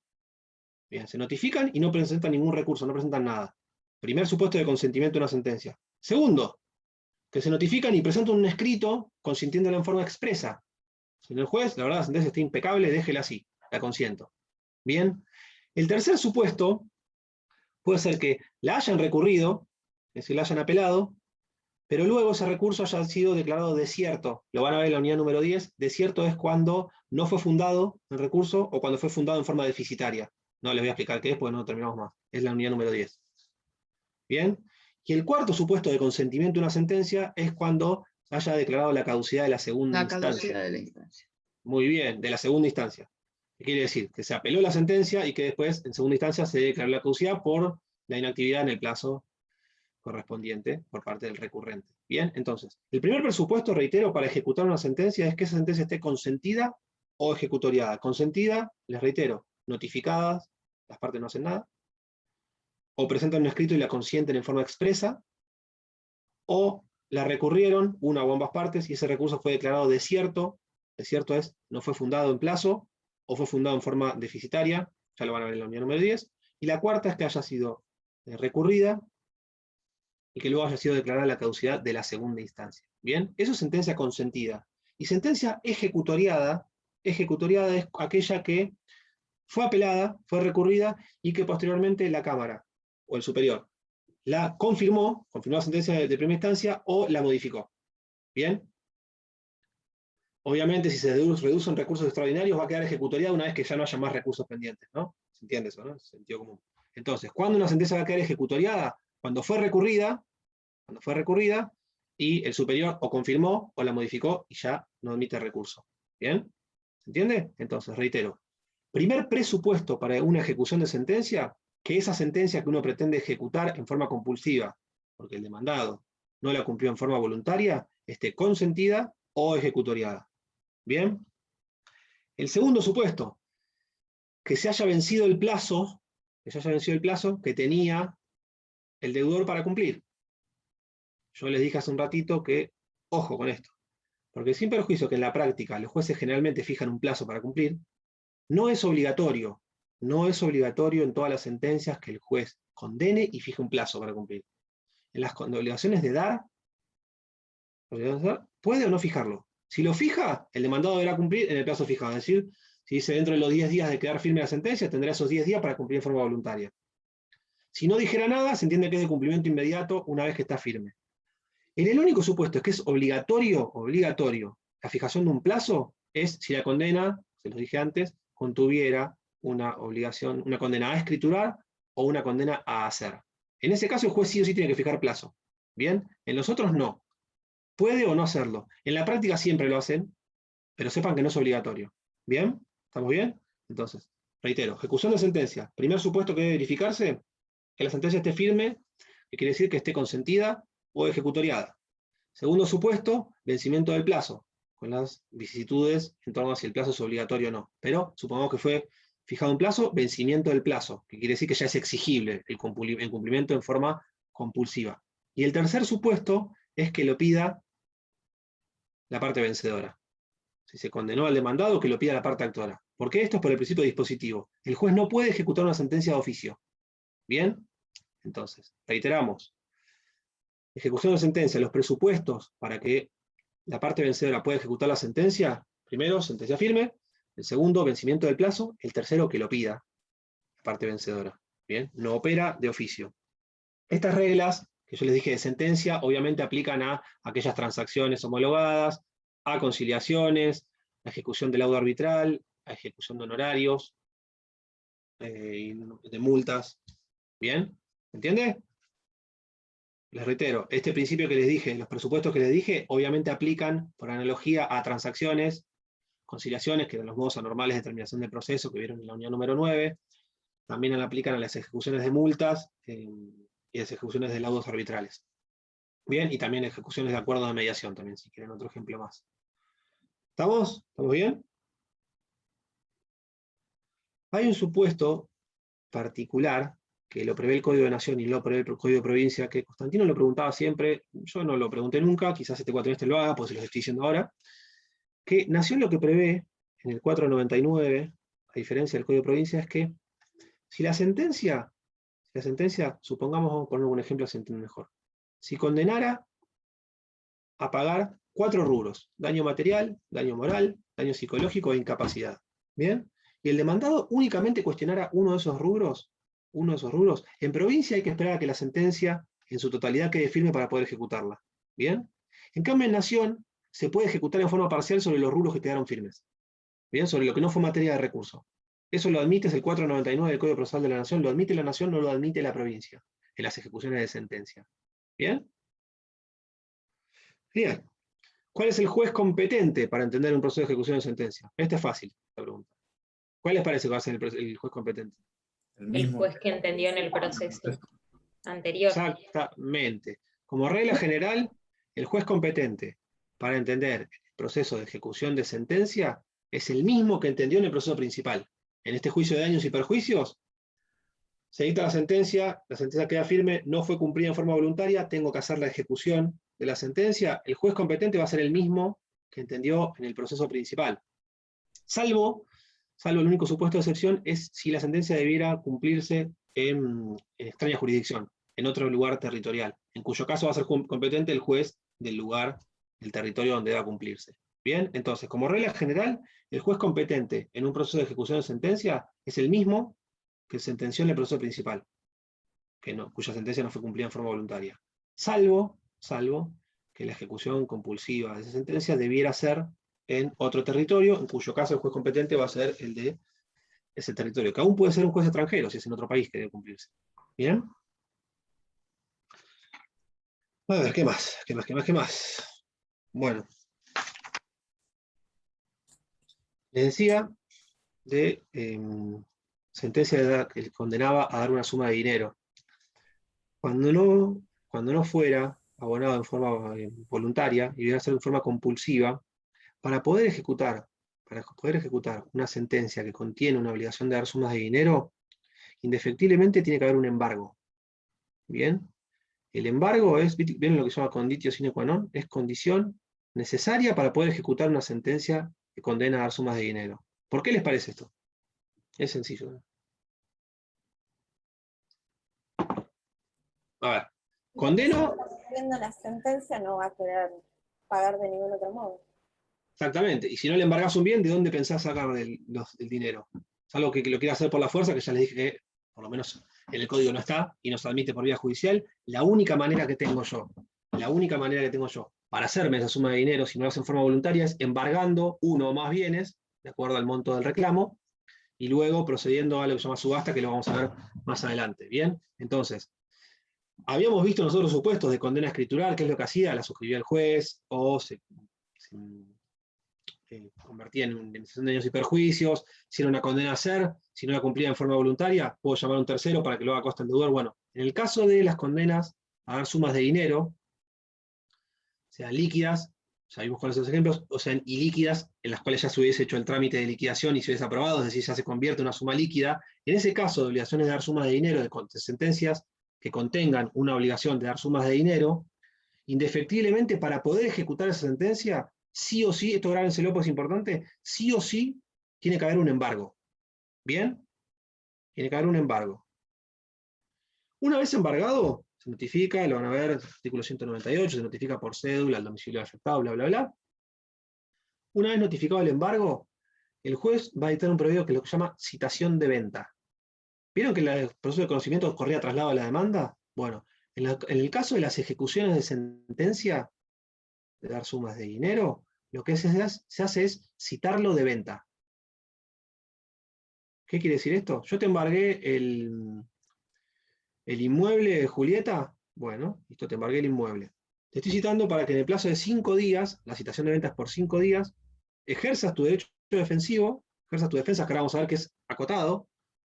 Bien, se notifican y no presentan ningún recurso, no presentan nada. Primer supuesto de consentimiento de una sentencia. Segundo, que se notifican y presentan un escrito consintiéndola en forma expresa. Señor juez, la verdad la sentencia está impecable, déjela así, la consiento. Bien. El tercer supuesto puede ser que la hayan recurrido, es decir, la hayan apelado, pero luego ese recurso haya sido declarado desierto. Lo van a ver en la unidad número 10. Desierto es cuando no fue fundado el recurso o cuando fue fundado en forma deficitaria. No les voy a explicar qué es porque no terminamos más. Es la unidad número 10. Bien. Y el cuarto supuesto de consentimiento de una sentencia es cuando haya declarado la caducidad de la segunda instancia. La caducidad de la instancia. Muy bien, de la segunda instancia. ¿Qué quiere decir? Que se apeló la sentencia y que después, en segunda instancia, se declaró la caducidad por la inactividad en el plazo correspondiente por parte del recurrente. Bien, entonces, el primer presupuesto, reitero, para ejecutar una sentencia es que esa sentencia esté consentida o ejecutoriada. Consentida, les reitero, notificadas, las partes no hacen nada, o presentan un escrito y la consienten en forma expresa, o la recurrieron, una o ambas partes, y ese recurso fue declarado desierto. Desierto es, no fue fundado en plazo, o fue fundado en forma deficitaria, ya lo van a ver en la unidad número 10, y la cuarta es que haya sido recurrida, y que luego haya sido declarada la caducidad de la segunda instancia. Bien, eso es sentencia consentida. Y sentencia ejecutoriada es aquella que fue apelada, fue recurrida, y que posteriormente la Cámara, o el superior, la confirmó la sentencia de primera instancia, o la modificó. ¿Bien? Obviamente, si se reducen recursos extraordinarios, va a quedar ejecutoriada una vez que ya no haya más recursos pendientes, ¿no? ¿Se entiende eso, no? Es sentido común. Entonces, ¿cuándo una sentencia va a quedar ejecutoriada? Cuando fue recurrida, y el superior o confirmó o la modificó y ya no admite recurso. ¿Bien? ¿Se entiende? Entonces, reitero. Primer presupuesto para una ejecución de sentencia, que esa sentencia que uno pretende ejecutar en forma compulsiva, porque el demandado no la cumplió en forma voluntaria, esté consentida o ejecutoriada. ¿Bien? El segundo supuesto, que se haya vencido el plazo, que tenía el deudor para cumplir. Yo les dije hace un ratito que, ojo con esto, porque sin perjuicio que en la práctica los jueces generalmente fijan un plazo para cumplir, no es obligatorio en todas las sentencias que el juez condene y fije un plazo para cumplir. En las obligaciones de dar, puede o no fijarlo. Si lo fija, el demandado deberá cumplir en el plazo fijado. Es decir, si dice dentro de los 10 días de quedar firme la sentencia, tendrá esos 10 días para cumplir de forma voluntaria. Si no dijera nada, se entiende que es de cumplimiento inmediato una vez que está firme. En el único supuesto es que es obligatorio, la fijación de un plazo, es si la condena, se los dije antes, contuviera una obligación, una condena a escriturar o una condena a hacer. En ese caso el juez sí o sí tiene que fijar plazo. ¿Bien? En los otros no. Puede o no hacerlo. En la práctica siempre lo hacen, pero sepan que no es obligatorio. ¿Bien? ¿Estamos bien? Entonces, reitero, ejecución de sentencia. Primer supuesto que debe verificarse, que la sentencia esté firme, que quiere decir que esté consentida o ejecutoriada. Segundo supuesto, vencimiento del plazo, con las vicisitudes en torno a si el plazo es obligatorio o no. Pero supongamos que fue fijado un plazo, vencimiento del plazo, que quiere decir que ya es exigible el cumplimiento en forma compulsiva. Y el tercer supuesto es que lo pida la parte vencedora. Si se condenó al demandado, que lo pida la parte actora. Porque esto es por el principio dispositivo. El juez no puede ejecutar una sentencia de oficio. ¿Bien? Entonces, reiteramos. Ejecución de sentencia, los presupuestos para que la parte vencedora pueda ejecutar la sentencia. Primero, sentencia firme. El segundo, vencimiento del plazo. El tercero, que lo pida la parte vencedora. ¿Bien? No opera de oficio. Estas reglas que yo les dije de sentencia, obviamente aplican a aquellas transacciones homologadas, a conciliaciones, a ejecución del laudo arbitral, a ejecución de honorarios, de multas. ¿Bien? ¿Entiende? Les reitero, este principio que les dije, los presupuestos que les dije, obviamente aplican, por analogía, a transacciones, conciliaciones, que eran los modos anormales de terminación del proceso que vieron en la unidad número 9, también aplican a las ejecuciones de multas y las ejecuciones de laudos arbitrales. Bien, y también ejecuciones de acuerdo de mediación, también, si quieren otro ejemplo más. ¿Estamos? ¿Estamos bien? Hay un supuesto particular que lo prevé el Código de Nación y lo prevé el Código de Provincia, que Constantino lo preguntaba siempre, yo no lo pregunté nunca, quizás este cuatrimestre lo haga, pues se los estoy diciendo ahora, que Nación lo que prevé en el 499, a diferencia del Código de Provincia, es que si la sentencia, supongamos, vamos a poner un ejemplo, se entiende mejor, si condenara a pagar 4 rubros, daño material, daño moral, daño psicológico e incapacidad, ¿bien? Y el demandado únicamente cuestionara uno de esos rubros, en provincia hay que esperar a que la sentencia en su totalidad quede firme para poder ejecutarla. ¿Bien? En cambio, en Nación se puede ejecutar en forma parcial sobre los rubros que quedaron firmes. ¿Bien? Sobre lo que no fue materia de recurso. Eso lo admite, es el 499 del Código Procesal de la Nación, lo admite la Nación, no lo admite la provincia, en las ejecuciones de sentencia. ¿Bien? Bien. ¿Cuál es el juez competente para entender un proceso de ejecución de sentencia? Esta es fácil, la pregunta. ¿Cuál les parece que va a ser el juez competente? El juez que entendió en el proceso anterior. Exactamente. Como regla general, el juez competente para entender el proceso de ejecución de sentencia es el mismo que entendió en el proceso principal. En este juicio de daños y perjuicios, se dicta la sentencia queda firme, no fue cumplida en forma voluntaria, tengo que hacer la ejecución de la sentencia, el juez competente va a ser el mismo que entendió en el proceso principal. Salvo el único supuesto de excepción es si la sentencia debiera cumplirse en extraña jurisdicción, en otro lugar territorial, en cuyo caso va a ser competente el juez del lugar, del territorio donde deba cumplirse. Bien, entonces, como regla general, el juez competente en un proceso de ejecución de sentencia es el mismo que sentenció en el proceso principal, cuya sentencia no fue cumplida en forma voluntaria. Salvo que la ejecución compulsiva de esa sentencia debiera ser en otro territorio, en cuyo caso el juez competente va a ser el de ese territorio, que aún puede ser un juez extranjero, si es en otro país que debe cumplirse. ¿Bien? A ver, ¿qué más? ¿Qué más? Bueno. Les decía de sentencia que condenaba a dar una suma de dinero. Cuando no fuera abonado en forma voluntaria y debiera ser en forma compulsiva, para poder ejecutar una sentencia que contiene una obligación de dar sumas de dinero, indefectiblemente tiene que haber un embargo. ¿Bien? El embargo es, ¿ven lo que se llama conditio sine qua non? Es condición necesaria para poder ejecutar una sentencia que condena a dar sumas de dinero. ¿Por qué les parece esto? Es sencillo, ¿no? A ver, condeno... Viendo la sentencia no va a querer pagar de ningún otro modo. Exactamente, y si no le embargás un bien, ¿de dónde pensás sacar el dinero? Es algo que lo quiere hacer por la fuerza, que ya les dije que, por lo menos en el código no está, y no se admite por vía judicial. La única manera que tengo yo, para hacerme esa suma de dinero, si no lo hace en forma voluntaria, es embargando uno o más bienes, de acuerdo al monto del reclamo, y luego procediendo a lo que se llama subasta, que lo vamos a ver más adelante. ¿Bien? Entonces, habíamos visto nosotros supuestos de condena escritural, que es lo que hacía, la suscribía el juez, o se convertía en indemnización de daños y perjuicios, si era una condena a hacer, si no la cumplía en forma voluntaria, puedo llamar a un tercero para que lo haga a costa del deudor. Bueno, en el caso de las condenas a dar sumas de dinero, sean líquidas, ya vimos cuáles son los ejemplos, o sean ilíquidas, en las cuales ya se hubiese hecho el trámite de liquidación y se hubiese aprobado, es decir, ya se convierte en una suma líquida. En ese caso de obligaciones de dar sumas de dinero, de sentencias que contengan una obligación de dar sumas de dinero, indefectiblemente para poder ejecutar esa sentencia, sí o sí, esto grábenselo, pues es importante, sí o sí tiene que haber un embargo. ¿Bien? Tiene que haber un embargo. Una vez embargado, se notifica, lo van a ver, artículo 198, se notifica por cédula, al domicilio afectado, bla, bla, bla. Una vez notificado el embargo, el juez va a dictar un prohibido que es lo que se llama citación de venta. ¿Vieron que el proceso de conocimiento corría traslado a la demanda? Bueno, en el caso de las ejecuciones de sentencia, de dar sumas de dinero, lo que se hace es citarlo de venta. ¿Qué quiere decir esto? Yo te embargué el inmueble de Julieta, bueno, listo, te embargué el inmueble. Te estoy citando para que en el plazo de 5 días, la citación de venta es por 5 días, ejerzas tu derecho defensivo, ejerzas tu defensa, que ahora vamos a ver que es acotado,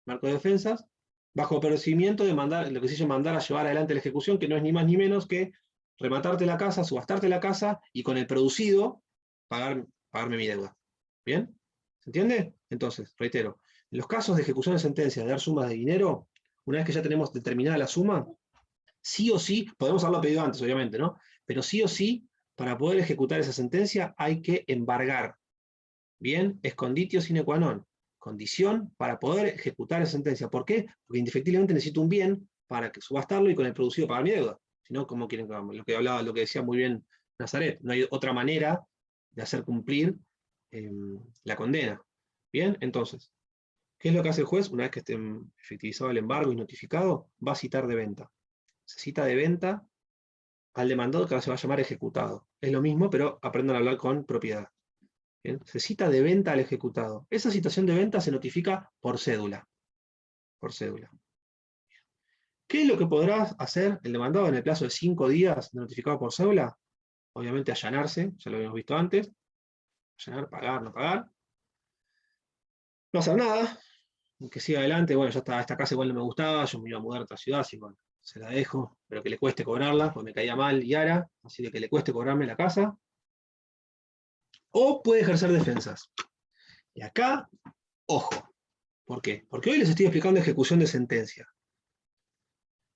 marco de defensas, bajo procedimiento de mandar, lo que se llama mandar a llevar adelante la ejecución, que no es ni más ni menos que rematarte la casa, subastarte la casa, y con el producido, pagarme mi deuda. ¿Bien? ¿Se entiende? Entonces, reitero, en los casos de ejecución de sentencia, de dar sumas de dinero, una vez que ya tenemos determinada la suma, sí o sí, podemos haberlo pedido antes, obviamente, ¿no? Pero sí o sí, para poder ejecutar esa sentencia, hay que embargar. ¿Bien? Es conditio sine qua non. Condición para poder ejecutar esa sentencia. ¿Por qué? Porque indefectiblemente necesito un bien para subastarlo y con el producido pagar mi deuda. Si no, ¿cómo quieren que hagamos? Lo que decía muy bien Nazaret, no hay otra manera de hacer cumplir la condena. Bien, entonces, ¿qué es lo que hace el juez? Una vez que esté efectivizado el embargo y notificado, va a citar de venta. Se cita de venta al demandado, que ahora se va a llamar ejecutado. Es lo mismo, pero aprendan a hablar con propiedad. ¿Bien? Se cita de venta al ejecutado. Esa citación de venta se notifica por cédula. Por cédula. ¿Qué es lo que podrá hacer el demandado en el plazo de 5 días de notificado por cédula? Obviamente allanarse, ya lo habíamos visto antes. Allanar, pagar, no pagar. No hacer nada. Que siga adelante, bueno, ya está, esta casa igual no me gustaba, yo me iba a mudar a otra ciudad, así que bueno, se la dejo, pero que le cueste cobrarla, porque me caía mal Yara, así que le cueste cobrarme la casa. O puede ejercer defensas. Y acá, ojo. ¿Por qué? Porque hoy les estoy explicando ejecución de sentencia.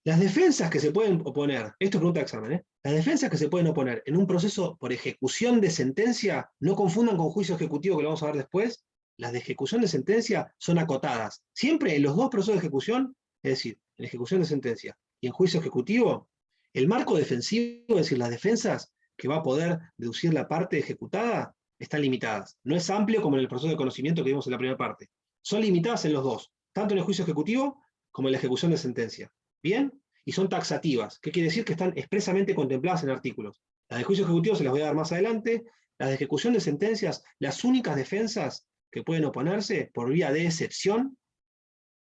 Las defensas que se pueden oponer, esto es pregunta de examen, ¿eh? Las defensas que se pueden oponer en un proceso por ejecución de sentencia, no confundan con juicio ejecutivo que lo vamos a ver después, las de ejecución de sentencia son acotadas. Siempre en los dos procesos de ejecución, es decir, en ejecución de sentencia y en juicio ejecutivo, el marco defensivo, es decir, las defensas que va a poder deducir la parte ejecutada, están limitadas. No es amplio como en el proceso de conocimiento que vimos en la primera parte. Son limitadas en los dos, tanto en el juicio ejecutivo como en la ejecución de sentencia. ¿Bien? Y son taxativas. ¿Qué quiere decir? Que están expresamente contempladas en artículos. Las de juicio ejecutivo se las voy a dar más adelante. Las de ejecución de sentencias, las únicas defensas que pueden oponerse por vía de excepción,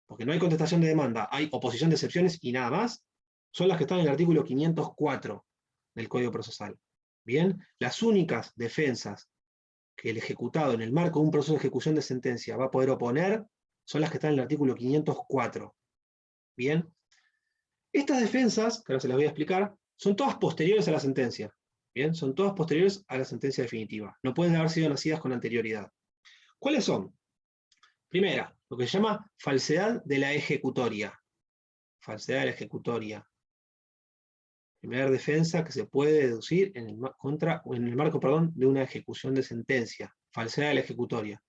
porque no hay contestación de demanda, hay oposición de excepciones y nada más, son las que están en el artículo 504 del Código Procesal. Bien, las únicas defensas que el ejecutado en el marco de un proceso de ejecución de sentencia va a poder oponer son las que están en el artículo 504. Bien. Estas defensas, que ahora se las voy a explicar, son todas posteriores a la sentencia. Bien, son todas posteriores a la sentencia definitiva. No pueden haber sido nacidas con anterioridad. ¿Cuáles son? Primera, lo que se llama falsedad de la ejecutoria. Falsedad de la ejecutoria. Primera defensa que se puede deducir en el marco de una ejecución de sentencia. Falsedad de la ejecutoria.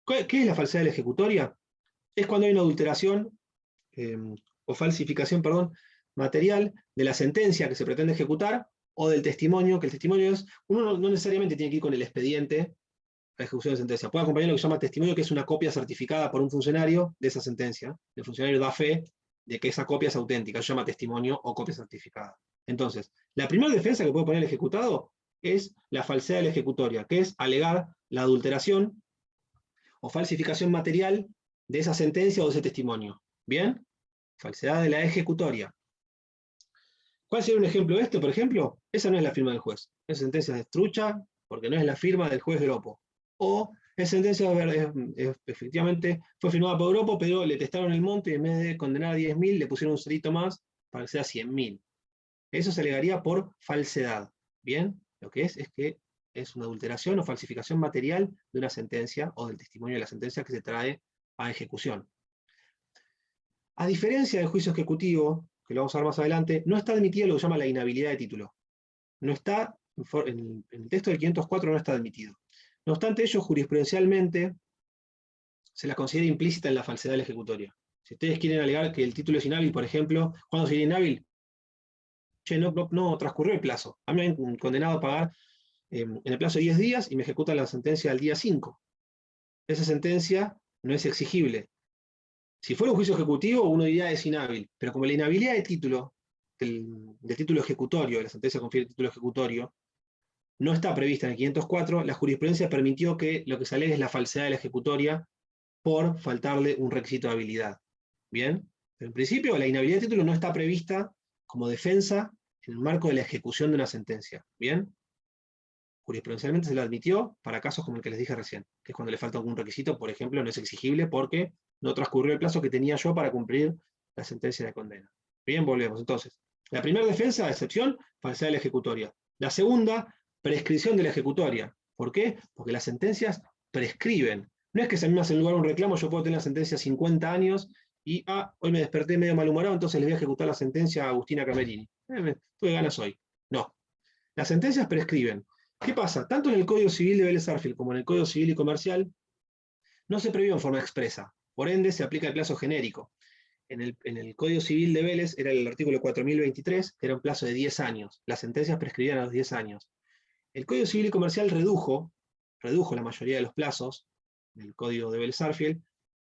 ¿Qué es la falsedad de la ejecutoria? Es cuando hay una adulteración o falsificación, material de la sentencia que se pretende ejecutar o del testimonio, que el testimonio es, uno no necesariamente tiene que ir con el expediente a la ejecución de sentencia. Puede acompañar lo que se llama testimonio, que es una copia certificada por un funcionario de esa sentencia. El funcionario da fe de que esa copia es auténtica, se llama testimonio o copia certificada. Entonces, la primera defensa que puede poner el ejecutado es la falsedad de la ejecutoria, que es alegar la adulteración o falsificación material de esa sentencia o de ese testimonio. ¿Bien? Falsedad de la ejecutoria. ¿Cuál sería un ejemplo de esto? Por ejemplo, esa no es la firma del juez. Esa sentencia es trucha porque no es la firma del juez Gropo. O esa sentencia efectivamente fue firmada por Gropo, pero le testaron el monte y en vez de condenar a 10.000 le pusieron un cerito más para que sea 100.000. Eso se alegaría por falsedad. ¿Bien? Lo que es que es una adulteración o falsificación material de una sentencia o del testimonio de la sentencia que se trae a ejecución. A diferencia del juicio ejecutivo, que lo vamos a ver más adelante, no está admitido lo que se llama la inhabilidad de título. No está, en el texto del 504 no está admitido. No obstante ello, jurisprudencialmente, se la considera implícita en la falsedad de la ejecutoria. Si ustedes quieren alegar que el título es inhábil, por ejemplo, ¿cuándo sería inhábil? No transcurrió el plazo. A mí me han condenado a pagar en el plazo de 10 días y me ejecutan la sentencia al día 5. Esa sentencia no es exigible. Si fuera un juicio ejecutivo, uno diría es inhábil, pero como la inhabilidad de título, del título ejecutorio, de la sentencia confiere el título ejecutorio, no está prevista en el 504, la jurisprudencia permitió que lo que se alegue es la falsedad de la ejecutoria por faltarle un requisito de habilidad. ¿Bien? Pero en principio, la inhabilidad de título no está prevista como defensa en el marco de la ejecución de una sentencia. ¿Bien? Jurisprudencialmente se la admitió para casos como el que les dije recién, que es cuando le falta algún requisito, por ejemplo, no es exigible porque no transcurrió el plazo que tenía yo para cumplir la sentencia de condena. Bien, volvemos. Entonces, la primera defensa, excepción, falsedad de la ejecutoria. La segunda, prescripción de la ejecutoria. ¿Por qué? Porque las sentencias prescriben. No es que se me hace en lugar un reclamo, yo puedo tener la sentencia 50 años y, hoy me desperté medio malhumorado, entonces le voy a ejecutar la sentencia a Agustina Camerini. Tuve ganas hoy. No. Las sentencias prescriben. ¿Qué pasa? Tanto en el Código Civil de Vélez Sarsfield como en el Código Civil y Comercial, no se previó en forma expresa. Por ende, se aplica el plazo genérico. En el Código Civil de Vélez era el artículo 4023, que era un plazo de 10 años. Las sentencias prescribían a los 10 años. El Código Civil y Comercial redujo la mayoría de los plazos del Código de Vélez Sarsfield,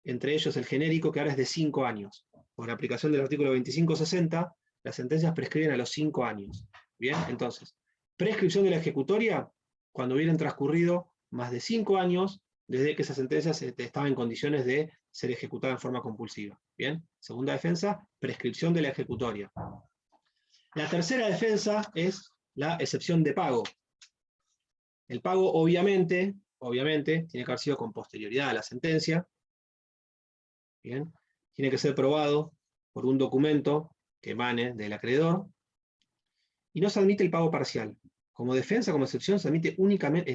entre ellos el genérico, que ahora es de 5 años. Por la aplicación del artículo 2560, las sentencias prescriben a los 5 años. Bien, entonces, prescripción de la ejecutoria cuando hubieran transcurrido más de 5 años desde que esa sentencia estaba en condiciones de ser ejecutada en forma compulsiva. Bien, segunda defensa, prescripción de la ejecutoria. La tercera defensa es la excepción de pago. El pago obviamente, tiene que haber sido con posterioridad a la sentencia. Bien, tiene que ser probado por un documento que emane del acreedor. Y no se admite el pago parcial. Como defensa, como excepción, se admite únicamente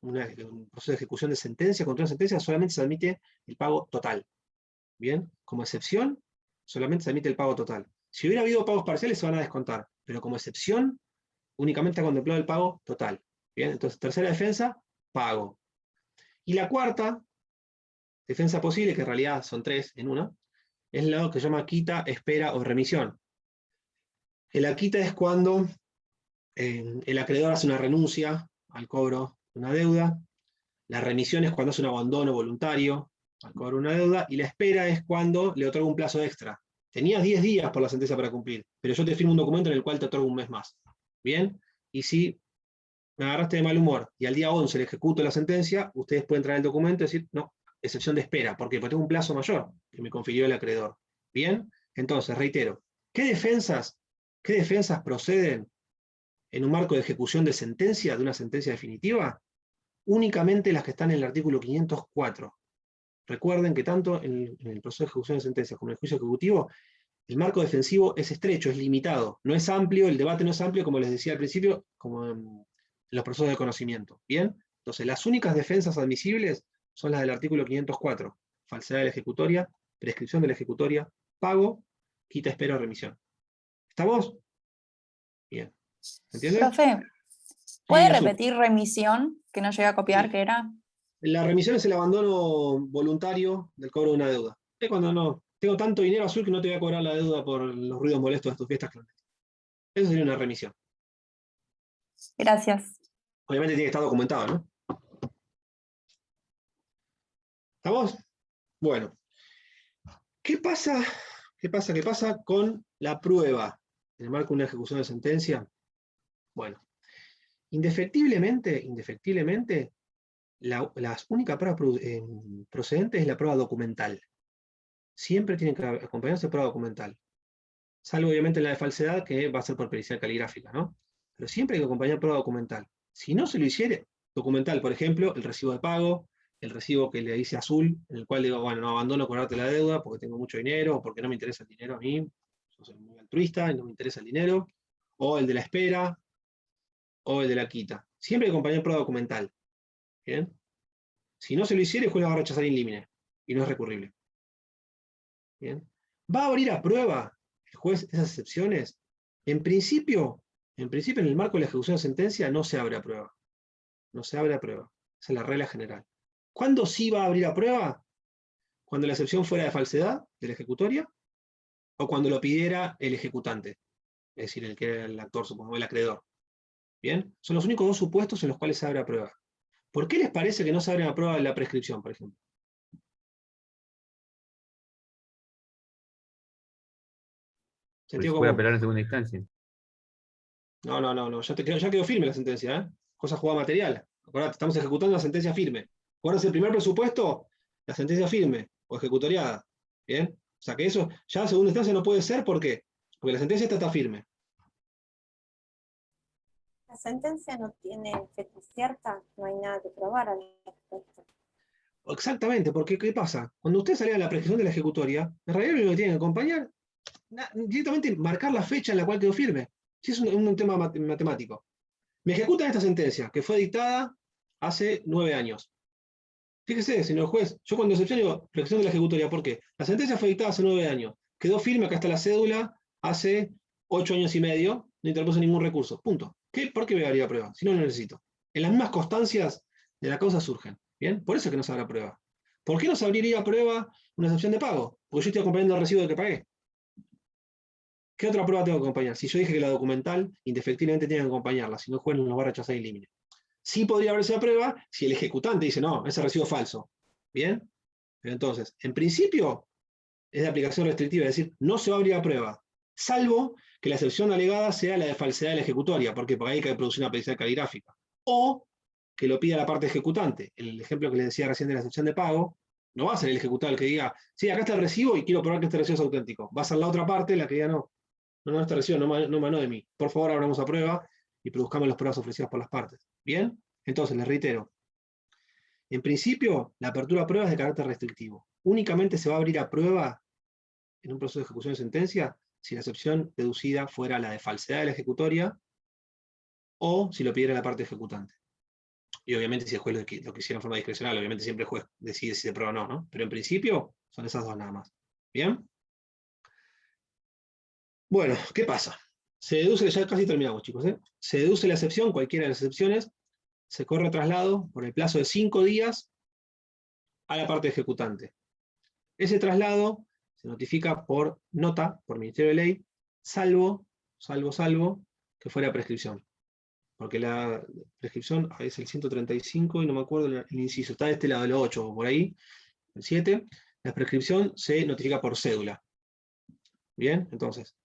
un proceso de ejecución de sentencia, contra una sentencia, solamente se admite el pago total. Bien, como excepción, solamente se admite el pago total. Si hubiera habido pagos parciales se van a descontar, pero como excepción, únicamente ha contemplado el pago total. Bien, entonces tercera defensa, pago. Y la cuarta defensa posible, que en realidad son 3 en una, es lo que se llama quita, espera o remisión. La quita es cuando el acreedor hace una renuncia al cobro de una deuda, la remisión es cuando hace un abandono voluntario al cobro de una deuda, y la espera es cuando le otorga un plazo extra. Tenías 10 días por la sentencia para cumplir, pero yo te firmo un documento en el cual te otorgo un mes más. ¿Bien? Y si me agarraste de mal humor y al día 11 le ejecuto la sentencia, ustedes pueden traer el documento y decir, no, excepción de espera. ¿Por qué? Porque tengo un plazo mayor que me confirió el acreedor. ¿Bien? Entonces, reitero, ¿qué defensas proceden en un marco de ejecución de sentencia, de una sentencia definitiva? Únicamente las que están en el artículo 504. Recuerden que tanto en el proceso de ejecución de sentencias como en el juicio ejecutivo, el marco defensivo es estrecho, es limitado, no es amplio, el debate no es amplio, como les decía al principio, como en los procesos de conocimiento. ¿Bien? Entonces, las únicas defensas admisibles son las del artículo 504. Falsedad de la ejecutoria, prescripción de la ejecutoria, pago, quita, espera o remisión. ¿Estamos? Bien. ¿Entiendes? Profe, ¿puede Sí, Azul. repetir remisión? Que no llegué a copiar, Sí. ¿qué era? La remisión es el abandono voluntario del cobro de una deuda. Es cuando no, tengo tanto dinero, Azul, que no te voy a cobrar la deuda por los ruidos molestos de tus fiestas clandestinas. Eso sería una remisión. Gracias. Obviamente tiene que estar documentado, ¿no? ¿Estamos? Bueno. ¿Qué pasa con la prueba en el marco de una ejecución de sentencia? Bueno, indefectiblemente, la única prueba procedente es la prueba documental. Siempre tiene que acompañarse de prueba documental. Salvo obviamente la de falsedad, que va a ser por pericial caligráfica, ¿no? Pero siempre hay que acompañar prueba documental. Si no se lo hiciere, documental, por ejemplo, el recibo de pago, el recibo que le dice Azul, en el cual digo, bueno, no abandono cobrarte la deuda porque tengo mucho dinero, o porque no me interesa el dinero a mí, yo soy muy altruista y no me interesa el dinero, o el de la espera, o el de la quita. Siempre hay que acompañar prueba documental. ¿Bien? Si no se lo hiciere, el juez la va a rechazar in limine, y no es recurrible. ¿Bien? ¿Va a abrir a prueba el juez esas excepciones? En principio, en el marco de la ejecución de sentencia, no se abre a prueba. No se abre a prueba. Esa es la regla general. ¿Cuándo sí va a abrir a prueba? Cuando la excepción fuera de falsedad de la ejecutoria, o cuando lo pidiera el ejecutante, es decir, el que era el actor, supongo, el acreedor. ¿Bien? Son los únicos dos supuestos en los cuales se abre a prueba. ¿Por qué les parece que no se abre a prueba en la prescripción, por ejemplo? Porque Sentido se puede común. apelar en segunda instancia. No. Ya quedó firme la sentencia, ¿eh? Cosa jugada material. Acordate, estamos ejecutando la sentencia firme. Ahora es el primer presupuesto, la sentencia firme o ejecutoriada. ¿Bien? O sea que eso ya en segunda instancia no puede ser, ¿por qué? Porque la sentencia está firme. La sentencia no tiene fecha cierta, no hay nada que probar al respecto. Exactamente, porque ¿qué pasa? Cuando usted salía a la prescripción de la ejecutoria, en realidad lo único que tiene que acompañar, directamente marcar la fecha en la cual quedó firme. Si es un tema matemático. Me ejecutan esta sentencia, que fue dictada hace 9 años. Fíjese, señor juez, yo cuando excepciono prescripción de la ejecutoria, ¿por qué? La sentencia fue dictada hace 9 años. Quedó firme, acá está la cédula, hace 8 años y medio, no interpuse ningún recurso. Punto. ¿Por qué me daría prueba? Si no lo necesito. En las mismas constancias de la causa surgen. ¿Bien? Por eso es que no se abre prueba. ¿Por qué no se abriría prueba una excepción de pago? Porque yo estoy acompañando el recibo de que pagué. ¿Qué otra prueba tengo que acompañar? Si yo dije que la documental, indefectiblemente tiene que acompañarla, si no el juez nos va a rechazar in limine. Sí podría haberse la prueba si el ejecutante dice, no, ese recibo es falso. ¿Bien? Pero entonces, en principio, es de aplicación restrictiva, es decir, no se va a abrir a prueba, salvo que la excepción alegada sea la de falsedad de la ejecutoria, porque por ahí hay que producir una pericial caligráfica. O que lo pida la parte ejecutante. El ejemplo que les decía recién de la excepción de pago, no va a ser el ejecutado el que diga, sí, acá está el recibo y quiero probar que este recibo es auténtico. Va a ser la otra parte la que diga, no, este recibo no emanó de mí. Por favor, abramos a prueba y produzcamos las pruebas ofrecidas por las partes. ¿Bien? Entonces, les reitero. En principio, la apertura a prueba es de carácter restrictivo. Únicamente se va a abrir a prueba en un proceso de ejecución de sentencia si la excepción deducida fuera la de falsedad de la ejecutoria o si lo pidiera la parte ejecutante. Y obviamente si el juez lo quisiera en forma discrecional, obviamente siempre el juez decide si se prueba o no, ¿no? Pero en principio son esas dos nada más. ¿Bien? Bueno, ¿qué pasa? Se deduce, ya casi terminamos, chicos, ¿eh? Se deduce la excepción, cualquiera de las excepciones, se corre traslado por el plazo de 5 días a la parte ejecutante. Ese traslado se notifica por nota, por Ministerio de Ley, salvo que fuera prescripción. Porque la prescripción es el 135 y no me acuerdo el inciso, está de este lado, el 8 por ahí, el 7. La prescripción se notifica por cédula. Bien, entonces,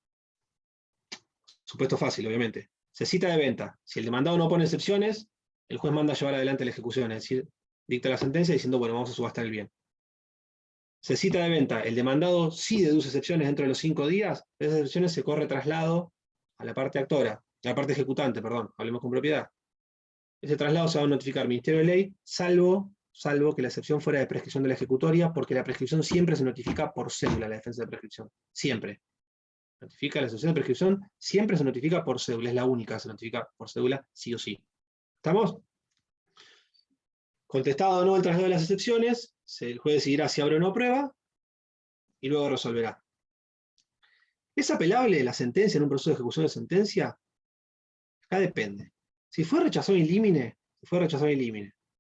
supuesto fácil, obviamente. Se cita de venta. Si el demandado no pone excepciones, el juez manda a llevar adelante la ejecución, es decir, dicta la sentencia diciendo, bueno, vamos a subastar el bien. Se cita de venta, el demandado sí deduce excepciones dentro de los 5 días, esas excepciones se corre traslado a la parte actora, a la parte ejecutante, perdón, hablemos con propiedad. Ese traslado se va a notificar al Ministerio de Ley, salvo que la excepción fuera de prescripción de la ejecutoria, porque la prescripción siempre se notifica por cédula, la defensa de prescripción. Siempre. Notifica la excepción de prescripción, siempre se notifica por cédula, es la única, se notifica por cédula, sí o sí. ¿Estamos? Contestado o no el traslado de las excepciones, el juez decidirá si abre o no prueba, y luego resolverá. ¿Es apelable la sentencia en un proceso de ejecución de sentencia? Acá depende. Si fue rechazado in limine,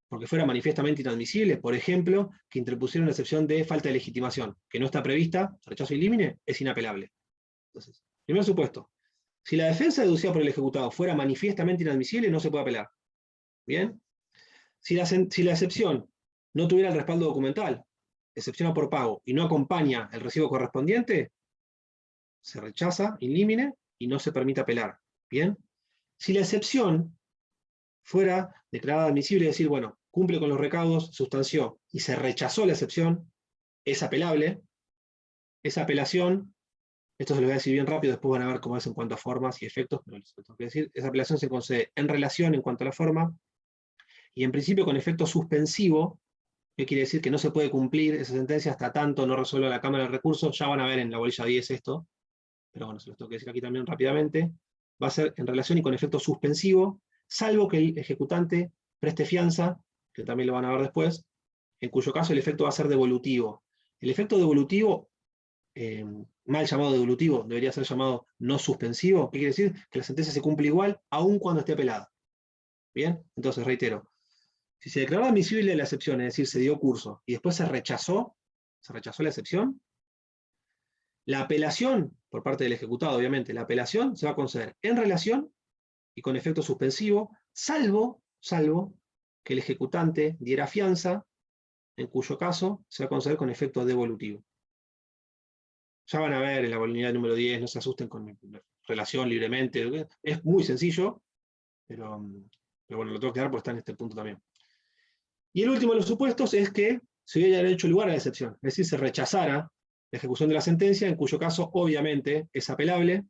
porque fuera manifiestamente inadmisible, por ejemplo, que interpusiera una excepción de falta de legitimación, que no está prevista, rechazo in limine, es inapelable. Entonces, primer supuesto, si la defensa deducida por el ejecutado fuera manifiestamente inadmisible, no se puede apelar. ¿Bien? Si la excepción no tuviera el respaldo documental, excepciona por pago, y no acompaña el recibo correspondiente, se rechaza in limine y no se permite apelar. ¿Bien? Si la excepción fuera declarada admisible, es decir, bueno, cumple con los recaudos, sustanció, y se rechazó la excepción, es apelable. Esa apelación, esto se lo voy a decir bien rápido, después van a ver cómo es en cuanto a formas y efectos, pero les tengo que decir, esa apelación se concede en relación en cuanto a la forma, y en principio con efecto suspensivo, que quiere decir que no se puede cumplir esa sentencia hasta tanto no resuelva la Cámara del Recurso. Ya van a ver en la bolilla 10 esto, pero bueno, se los tengo que decir aquí también rápidamente. Va a ser en relación y con efecto suspensivo, salvo que el ejecutante preste fianza, que también lo van a ver después, en cuyo caso el efecto va a ser devolutivo. El efecto devolutivo, mal llamado devolutivo, debería ser llamado no suspensivo. ¿Qué quiere decir? Que la sentencia se cumple igual, aun cuando esté apelada. ¿Bien? Entonces, reitero, si se declaró admisible la excepción, es decir, se dio curso, y después se rechazó la excepción, la apelación, por parte del ejecutado, obviamente, la apelación se va a conceder en relación y con efecto suspensivo, salvo que el ejecutante diera fianza, en cuyo caso se va a conceder con efecto devolutivo. Ya van a ver en la unidad número 10, no se asusten con relación libremente, es muy sencillo, pero bueno, lo tengo que dar porque está en este punto también. Y el último de los supuestos es que se hubiera hecho lugar a la excepción, es decir, se rechazara la ejecución de la sentencia, en cuyo caso obviamente es apelable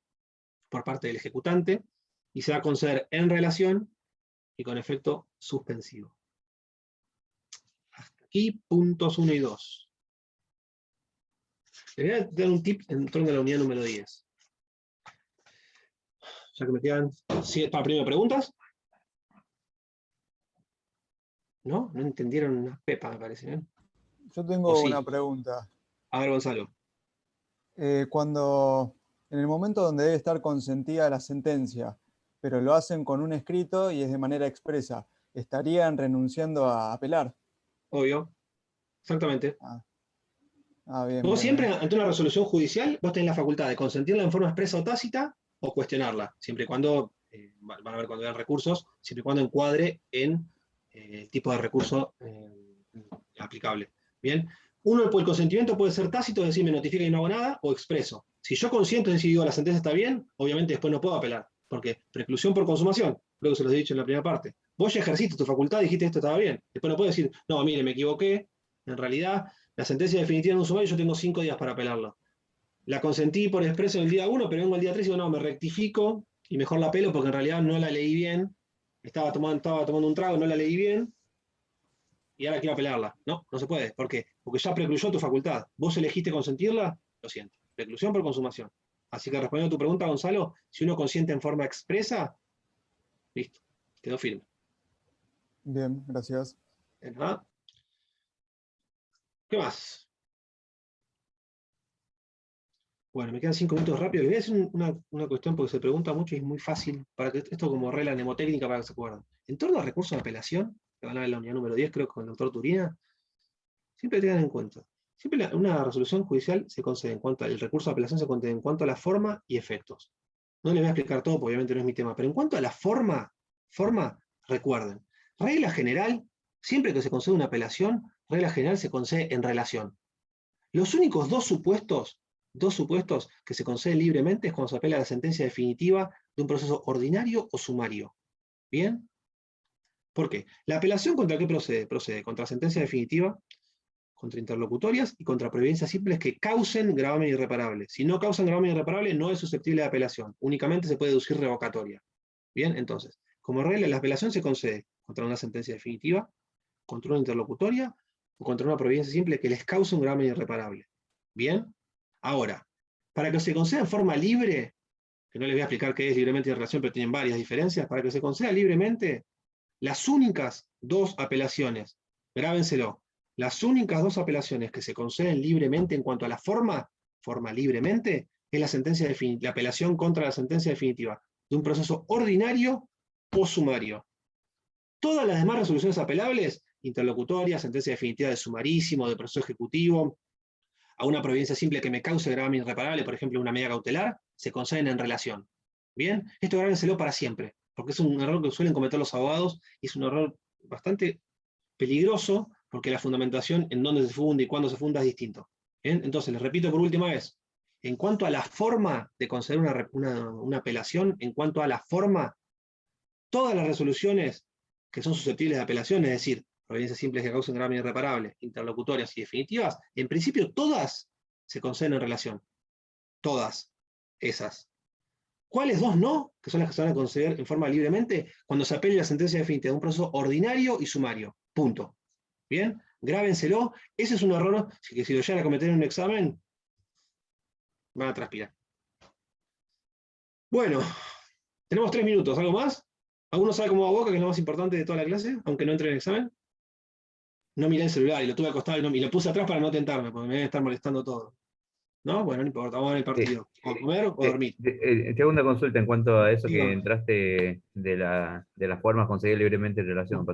por parte del ejecutante, y se va a conceder en relación y con efecto suspensivo. Hasta aquí, puntos 1 y 2. Les voy a dar un tip en torno a la unidad número 10. Ya que me quedan... ¿Para primero preguntas? ¿No? No entendieron una pepa, me parece. ¿eh? Yo tengo una pregunta. A ver, Gonzalo. Cuando, en el momento donde debe estar consentida la sentencia, pero lo hacen con un escrito y es de manera expresa, ¿estarían renunciando a apelar? Obvio. Exactamente. Bien, Vos bien, siempre, ante una resolución judicial, vos tenés la facultad de consentirla en forma expresa o tácita, o cuestionarla, siempre y cuando, van a ver cuando vean recursos, siempre y cuando encuadre en el tipo de recurso aplicable. Bien. El consentimiento puede ser tácito, es decir, me notifica y no hago nada, o expreso. Si yo consiento, es decir, digo la sentencia está bien, obviamente después no puedo apelar, porque preclusión por consumación, luego se los he dicho en la primera parte. Vos ya ejerciste tu facultad, dijiste esto estaba bien. Después no puedo decir, no, mire, me equivoqué, en realidad la sentencia definitiva en un sumario yo tengo 5 días para apelarla. La consentí por expreso el día 1, pero vengo el día 3 y digo, no, me rectifico y mejor la apelo porque en realidad no la leí bien. Estaba tomando un trago, no la leí bien. Y ahora quiero apelarla. No, no se puede. ¿Por qué? Porque ya precluyó tu facultad. ¿Vos elegiste consentirla? Lo siento. Preclusión por consumación. Así que respondiendo a tu pregunta, Gonzalo, si uno consiente en forma expresa, listo, quedó firme. Bien, gracias. ¿Verdad? ¿Qué más? Bueno, me quedan 5 minutos rápido. Les voy a decir una cuestión porque se pregunta mucho y es muy fácil, para que esto como regla mnemotécnica para que se acuerden. En torno a recursos de apelación, que van a ver en la unidad número 10, creo que con el doctor Turina, siempre tengan en cuenta. Siempre una resolución judicial se concede en cuanto al recurso de apelación, se concede en cuanto a la forma y efectos. No les voy a explicar todo, porque obviamente no es mi tema, pero en cuanto a la forma, recuerden, regla general, siempre que se concede una apelación, regla general se concede en relación. Los únicos dos supuestos que se conceden libremente es cuando se apela a la sentencia definitiva de un proceso ordinario o sumario. ¿Bien? ¿Por qué? La apelación ¿contra qué procede? Procede contra sentencia definitiva, contra interlocutorias y contra providencias simples que causen gravamen irreparable. Si no causan gravamen irreparable, no es susceptible de apelación. Únicamente se puede deducir revocatoria. Bien, entonces, como regla, la apelación se concede contra una sentencia definitiva, contra una interlocutoria o contra una providencia simple que les cause un gravamen irreparable. Bien, ahora, para que se conceda en forma libre, que no les voy a explicar qué es libremente y en relación, pero tienen varias diferencias, para que se conceda libremente, las únicas dos apelaciones, grábenselo, las únicas dos apelaciones que se conceden libremente en cuanto a la forma libremente, es la apelación contra la sentencia definitiva de un proceso ordinario o sumario. Todas las demás resoluciones apelables, interlocutoria, sentencia definitiva de sumarísimo, de proceso ejecutivo, a una providencia simple que me cause gravamen irreparable, por ejemplo una medida cautelar, se conceden en relación. ¿Bien? Esto grábenselo para siempre, porque es un error que suelen cometer los abogados, y es un error bastante peligroso, porque la fundamentación en dónde se funda y cuándo se funda es distinto. ¿Bien? Entonces, les repito por última vez, en cuanto a la forma de conceder una apelación, en cuanto a la forma, todas las resoluciones que son susceptibles de apelación, es decir, providencias simples que causen gravamen irreparable, interlocutorias y definitivas, en principio todas se conceden en relación. Todas esas. ¿Cuáles dos no? Que son las que se van a conceder en forma libremente cuando se apele la sentencia definitiva de un proceso ordinario y sumario. Punto. ¿Bien? Grábenselo. Ese es un error que si lo llegan a cometer en un examen, van a transpirar. Bueno, tenemos 3 minutos. ¿Algo más? ¿Alguno sabe cómo va Boca, que es lo más importante de toda la clase, aunque no entre en el examen? No miré el celular y lo tuve acostado y lo puse atrás para no tentarme, porque me deben estar molestando todo. ¿No? Bueno, no importa, vamos a ver el partido. ¿O comer o dormir? Segunda consulta en cuanto a eso que Dígame. entraste de las formas conseguidas libremente en relación.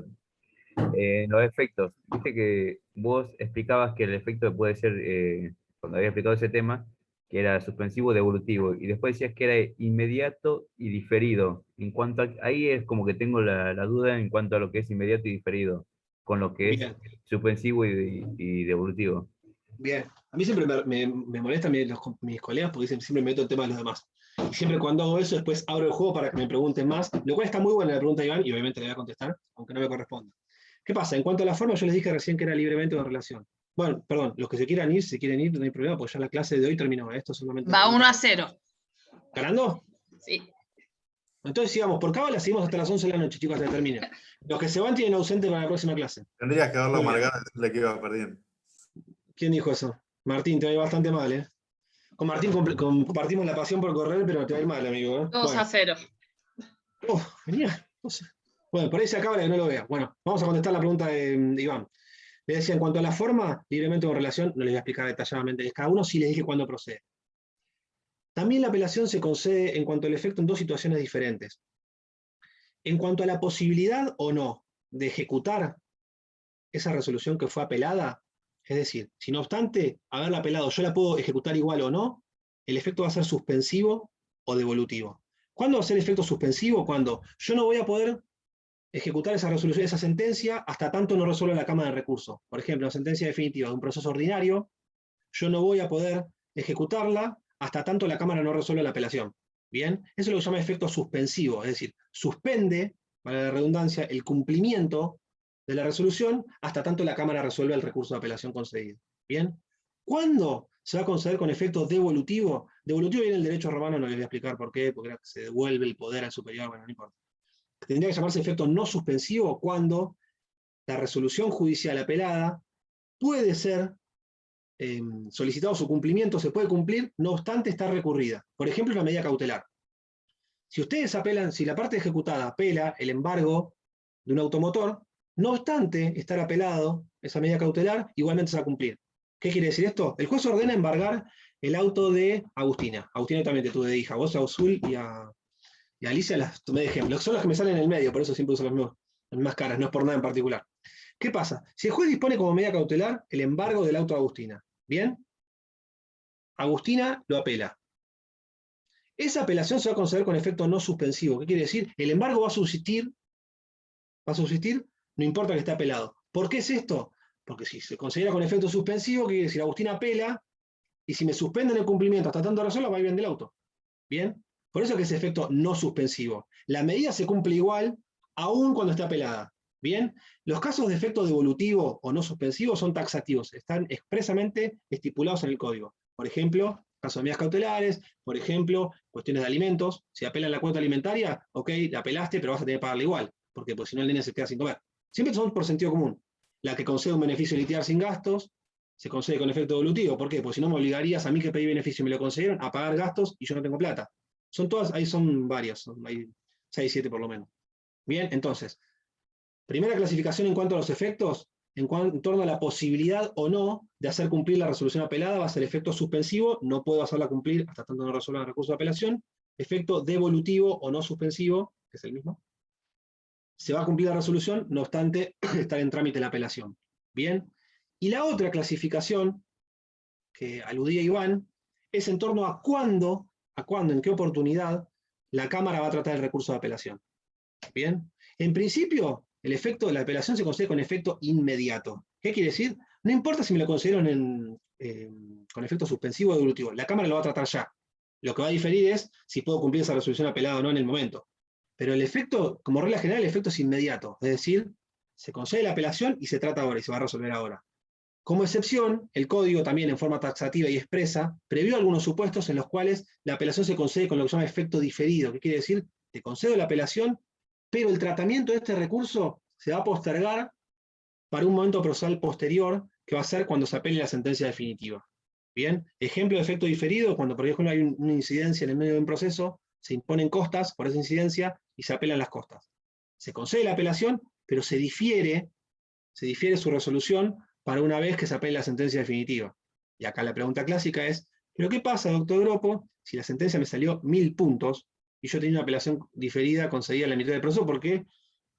Los efectos. Viste que vos explicabas que el efecto puede ser, cuando había explicado ese tema, que era suspensivo devolutivo, y después decías que era inmediato y diferido. En cuanto ahí es como que tengo la duda en cuanto a lo que es inmediato y diferido, con lo que es Bien. suspensivo y devolutivo. Bien, a mí siempre me molestan mis colegas porque siempre me meto el tema de los demás. Y siempre cuando hago eso, después abro el juego para que me pregunten más, lo cual está muy buena la pregunta de Iván, y obviamente le voy a contestar, aunque no me corresponda. ¿Qué pasa? En cuanto a la forma, yo les dije recién que era libremente o en relación. Bueno, perdón, los que se quieran ir, si quieren ir, no hay problema, porque ya la clase de hoy terminó. Esto solamente... Va 1-0. ¿Ganando? Sí. Entonces sigamos, por cábala seguimos hasta las 11 de la noche, chicos, hasta que termine. Los que se van tienen ausente para la próxima clase. Tendrías que verlo Muy bien. amargado y decirle que iba perdiendo. ¿Quién dijo eso? Martín, te va a ir bastante mal, ¿eh? Con Martín compartimos la pasión por correr, pero te va a ir mal, amigo. 2-0. Venía. No sé. Bueno, por ahí se acaba la que no lo vea. Bueno, vamos a contestar la pregunta de Iván. Le decía, en cuanto a la forma, libremente o en relación, no les voy a explicar detalladamente cada uno, sí les dije cuándo procede. También la apelación se concede en cuanto al efecto en dos situaciones diferentes. En cuanto a la posibilidad o no de ejecutar esa resolución que fue apelada, es decir, si no obstante haberla apelado yo la puedo ejecutar igual o no, el efecto va a ser suspensivo o devolutivo. ¿Cuándo va a ser efecto suspensivo? Cuando yo no voy a poder ejecutar esa resolución, esa sentencia, hasta tanto no resuelva la Cámara de Recursos. Por ejemplo, la sentencia definitiva de un proceso ordinario, yo no voy a poder ejecutarla hasta tanto la Cámara no resuelva la apelación. ¿Bien? Eso es lo que se llama efecto suspensivo, es decir, suspende, para la redundancia, el cumplimiento de la resolución hasta tanto la Cámara resuelva el recurso de apelación concedido. ¿Bien? ¿Cuándo se va a conceder con efecto devolutivo? Devolutivo viene el derecho romano, no les voy a explicar por qué, porque se devuelve el poder al superior, bueno, no importa. Tendría que llamarse efecto no suspensivo cuando la resolución judicial apelada puede ser solicitado su cumplimiento, se puede cumplir, no obstante está recurrida. Por ejemplo, una medida cautelar. Si ustedes apelan, si la parte ejecutada apela el embargo de un automotor, No obstante estar apelado, esa medida cautelar igualmente se va a cumplir. ¿Qué quiere decir esto? El juez ordena embargar el auto de Agustina. Agustina también te tuve de hija. Vos a Azul y a Alicia las tomé de ejemplo. Son las que me salen en el medio, por eso siempre uso las mismas caras, no es por nada en particular. ¿Qué pasa? Si el juez dispone como medida cautelar el embargo del auto de Agustina, ¿bien? Agustina lo apela. Esa apelación se va a conceder con efecto no suspensivo. ¿Qué quiere decir? El embargo va a subsistir, no importa que esté apelado. ¿Por qué es esto? Porque si se considera con efecto suspensivo, ¿qué quiere decir? Agustina apela, y si me suspenden el cumplimiento hasta tanto resuelva, va a ir bien del auto. ¿Bien? Por eso es que es efecto no suspensivo. La medida se cumple igual, aún cuando esté apelada. ¿Bien? Los casos de efecto devolutivo o no suspensivo son taxativos, están expresamente estipulados en el código. Por ejemplo, casos de medidas cautelares, por ejemplo, cuestiones de alimentos. Si apelan la cuota alimentaria, ok, la apelaste, pero vas a tener que pagarla igual, porque pues, si no el nene se queda sin comer. Siempre son por sentido común. La que concede un beneficio de litigar sin gastos, se concede con efecto devolutivo. ¿Por qué? Porque si no me obligarías a mí que pedí beneficio y me lo concedieron a pagar gastos y yo no tengo plata. Son todas, ahí son varias, hay 6, 7 por lo menos. Bien, entonces, primera clasificación en cuanto a los efectos, en torno a la posibilidad o no de hacer cumplir la resolución apelada, va a ser efecto suspensivo, no puedo hacerla cumplir hasta tanto no resuelva el recurso de apelación. Efecto devolutivo o no suspensivo, que es el mismo. Se va a cumplir la resolución, no obstante estar en trámite la apelación. Bien. Y la otra clasificación, que aludía Iván, es en torno a cuándo, en qué oportunidad, la Cámara va a tratar el recurso de apelación. Bien. En principio, el efecto de la apelación se concede con efecto inmediato. ¿Qué quiere decir? No importa si me lo concedieron con efecto suspensivo o devolutivo, la Cámara lo va a tratar ya. Lo que va a diferir es si puedo cumplir esa resolución apelada o no en el momento. Pero el efecto, como regla general, el efecto es inmediato. Es decir, se concede la apelación y se trata ahora y se va a resolver ahora. Como excepción, el código también en forma taxativa y expresa previó algunos supuestos en los cuales la apelación se concede con lo que se llama efecto diferido. ¿Qué quiere decir? Te concedo la apelación, pero el tratamiento de este recurso se va a postergar para un momento procesal posterior, que va a ser cuando se apele la sentencia definitiva. Bien, ejemplo de efecto diferido, cuando por ejemplo hay una incidencia en el medio de un proceso, se imponen costas por esa incidencia y se apelan las costas. Se concede la apelación, pero se difiere su resolución para una vez que se apele la sentencia definitiva. Y acá la pregunta clásica es, ¿pero qué pasa, doctor Gropo, si la sentencia me salió 1000 puntos y yo tenía una apelación diferida concedida en la mitad del proceso porque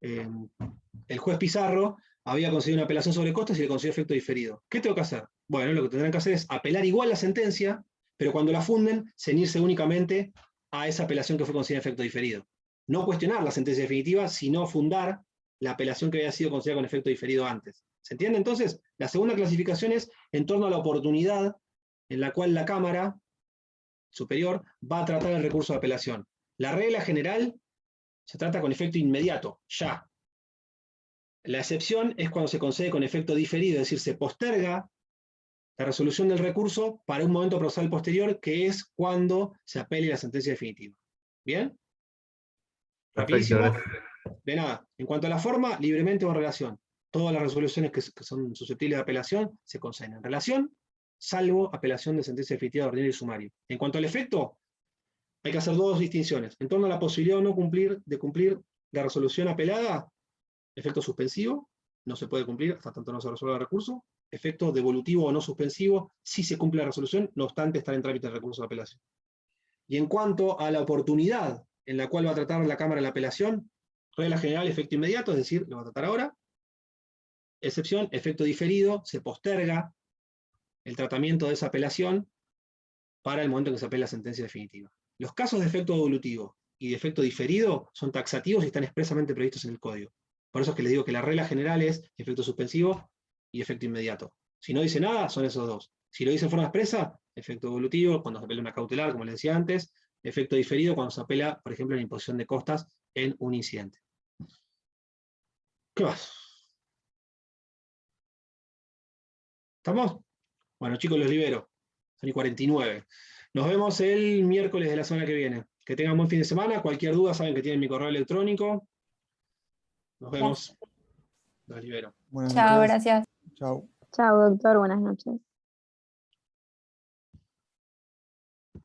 el juez Pizarro había concedido una apelación sobre costas y le concedió efecto diferido? ¿Qué tengo que hacer? Bueno, lo que tendrán que hacer es apelar igual la sentencia, pero cuando la funden, ceñirse únicamente a esa apelación que fue concedida en efecto diferido. No cuestionar la sentencia definitiva, sino fundar la apelación que había sido concedida con efecto diferido antes. ¿Se entiende? Entonces, la segunda clasificación es en torno a la oportunidad en la cual la Cámara Superior va a tratar el recurso de apelación. La regla general se trata con efecto inmediato, ya. La excepción es cuando se concede con efecto diferido, es decir, se posterga la resolución del recurso para un momento procesal posterior, que es cuando se apele la sentencia definitiva. ¿Bien? Rapidísimo. De nada. En cuanto a la forma, libremente o en relación. Todas las resoluciones que son susceptibles de apelación se conceden en relación, salvo apelación de sentencia definitiva de ordinario y sumario. En cuanto al efecto, hay que hacer dos distinciones. En torno a la posibilidad o no de cumplir la resolución apelada, efecto suspensivo, no se puede cumplir hasta tanto no se resuelva el recurso. Efecto devolutivo o no suspensivo, sí se cumple la resolución, no obstante estar en trámite el recurso de apelación. Y en cuanto a la oportunidad en la cual va a tratar la Cámara la apelación, regla general, efecto inmediato, es decir, lo va a tratar ahora. Excepción, efecto diferido, se posterga el tratamiento de esa apelación para el momento en que se apela la sentencia definitiva. Los casos de efecto devolutivo y de efecto diferido son taxativos y están expresamente previstos en el código. Por eso es que les digo que la regla general es efecto suspensivo y efecto inmediato. Si no dice nada, son esos dos. Si lo dice en forma expresa, efecto devolutivo, cuando se apela una cautelar, como les decía antes, efecto diferido, cuando se apela, por ejemplo, la imposición de costas en un incidente. ¿Qué más? ¿Estamos? Bueno, chicos, los libero. Son y 49. Nos vemos el miércoles de la semana que viene. Que tengan buen fin de semana. Cualquier duda saben que tienen mi correo electrónico. Nos vemos. Los libero. Chao, gracias. Chao. Chao, doctor, buenas noches.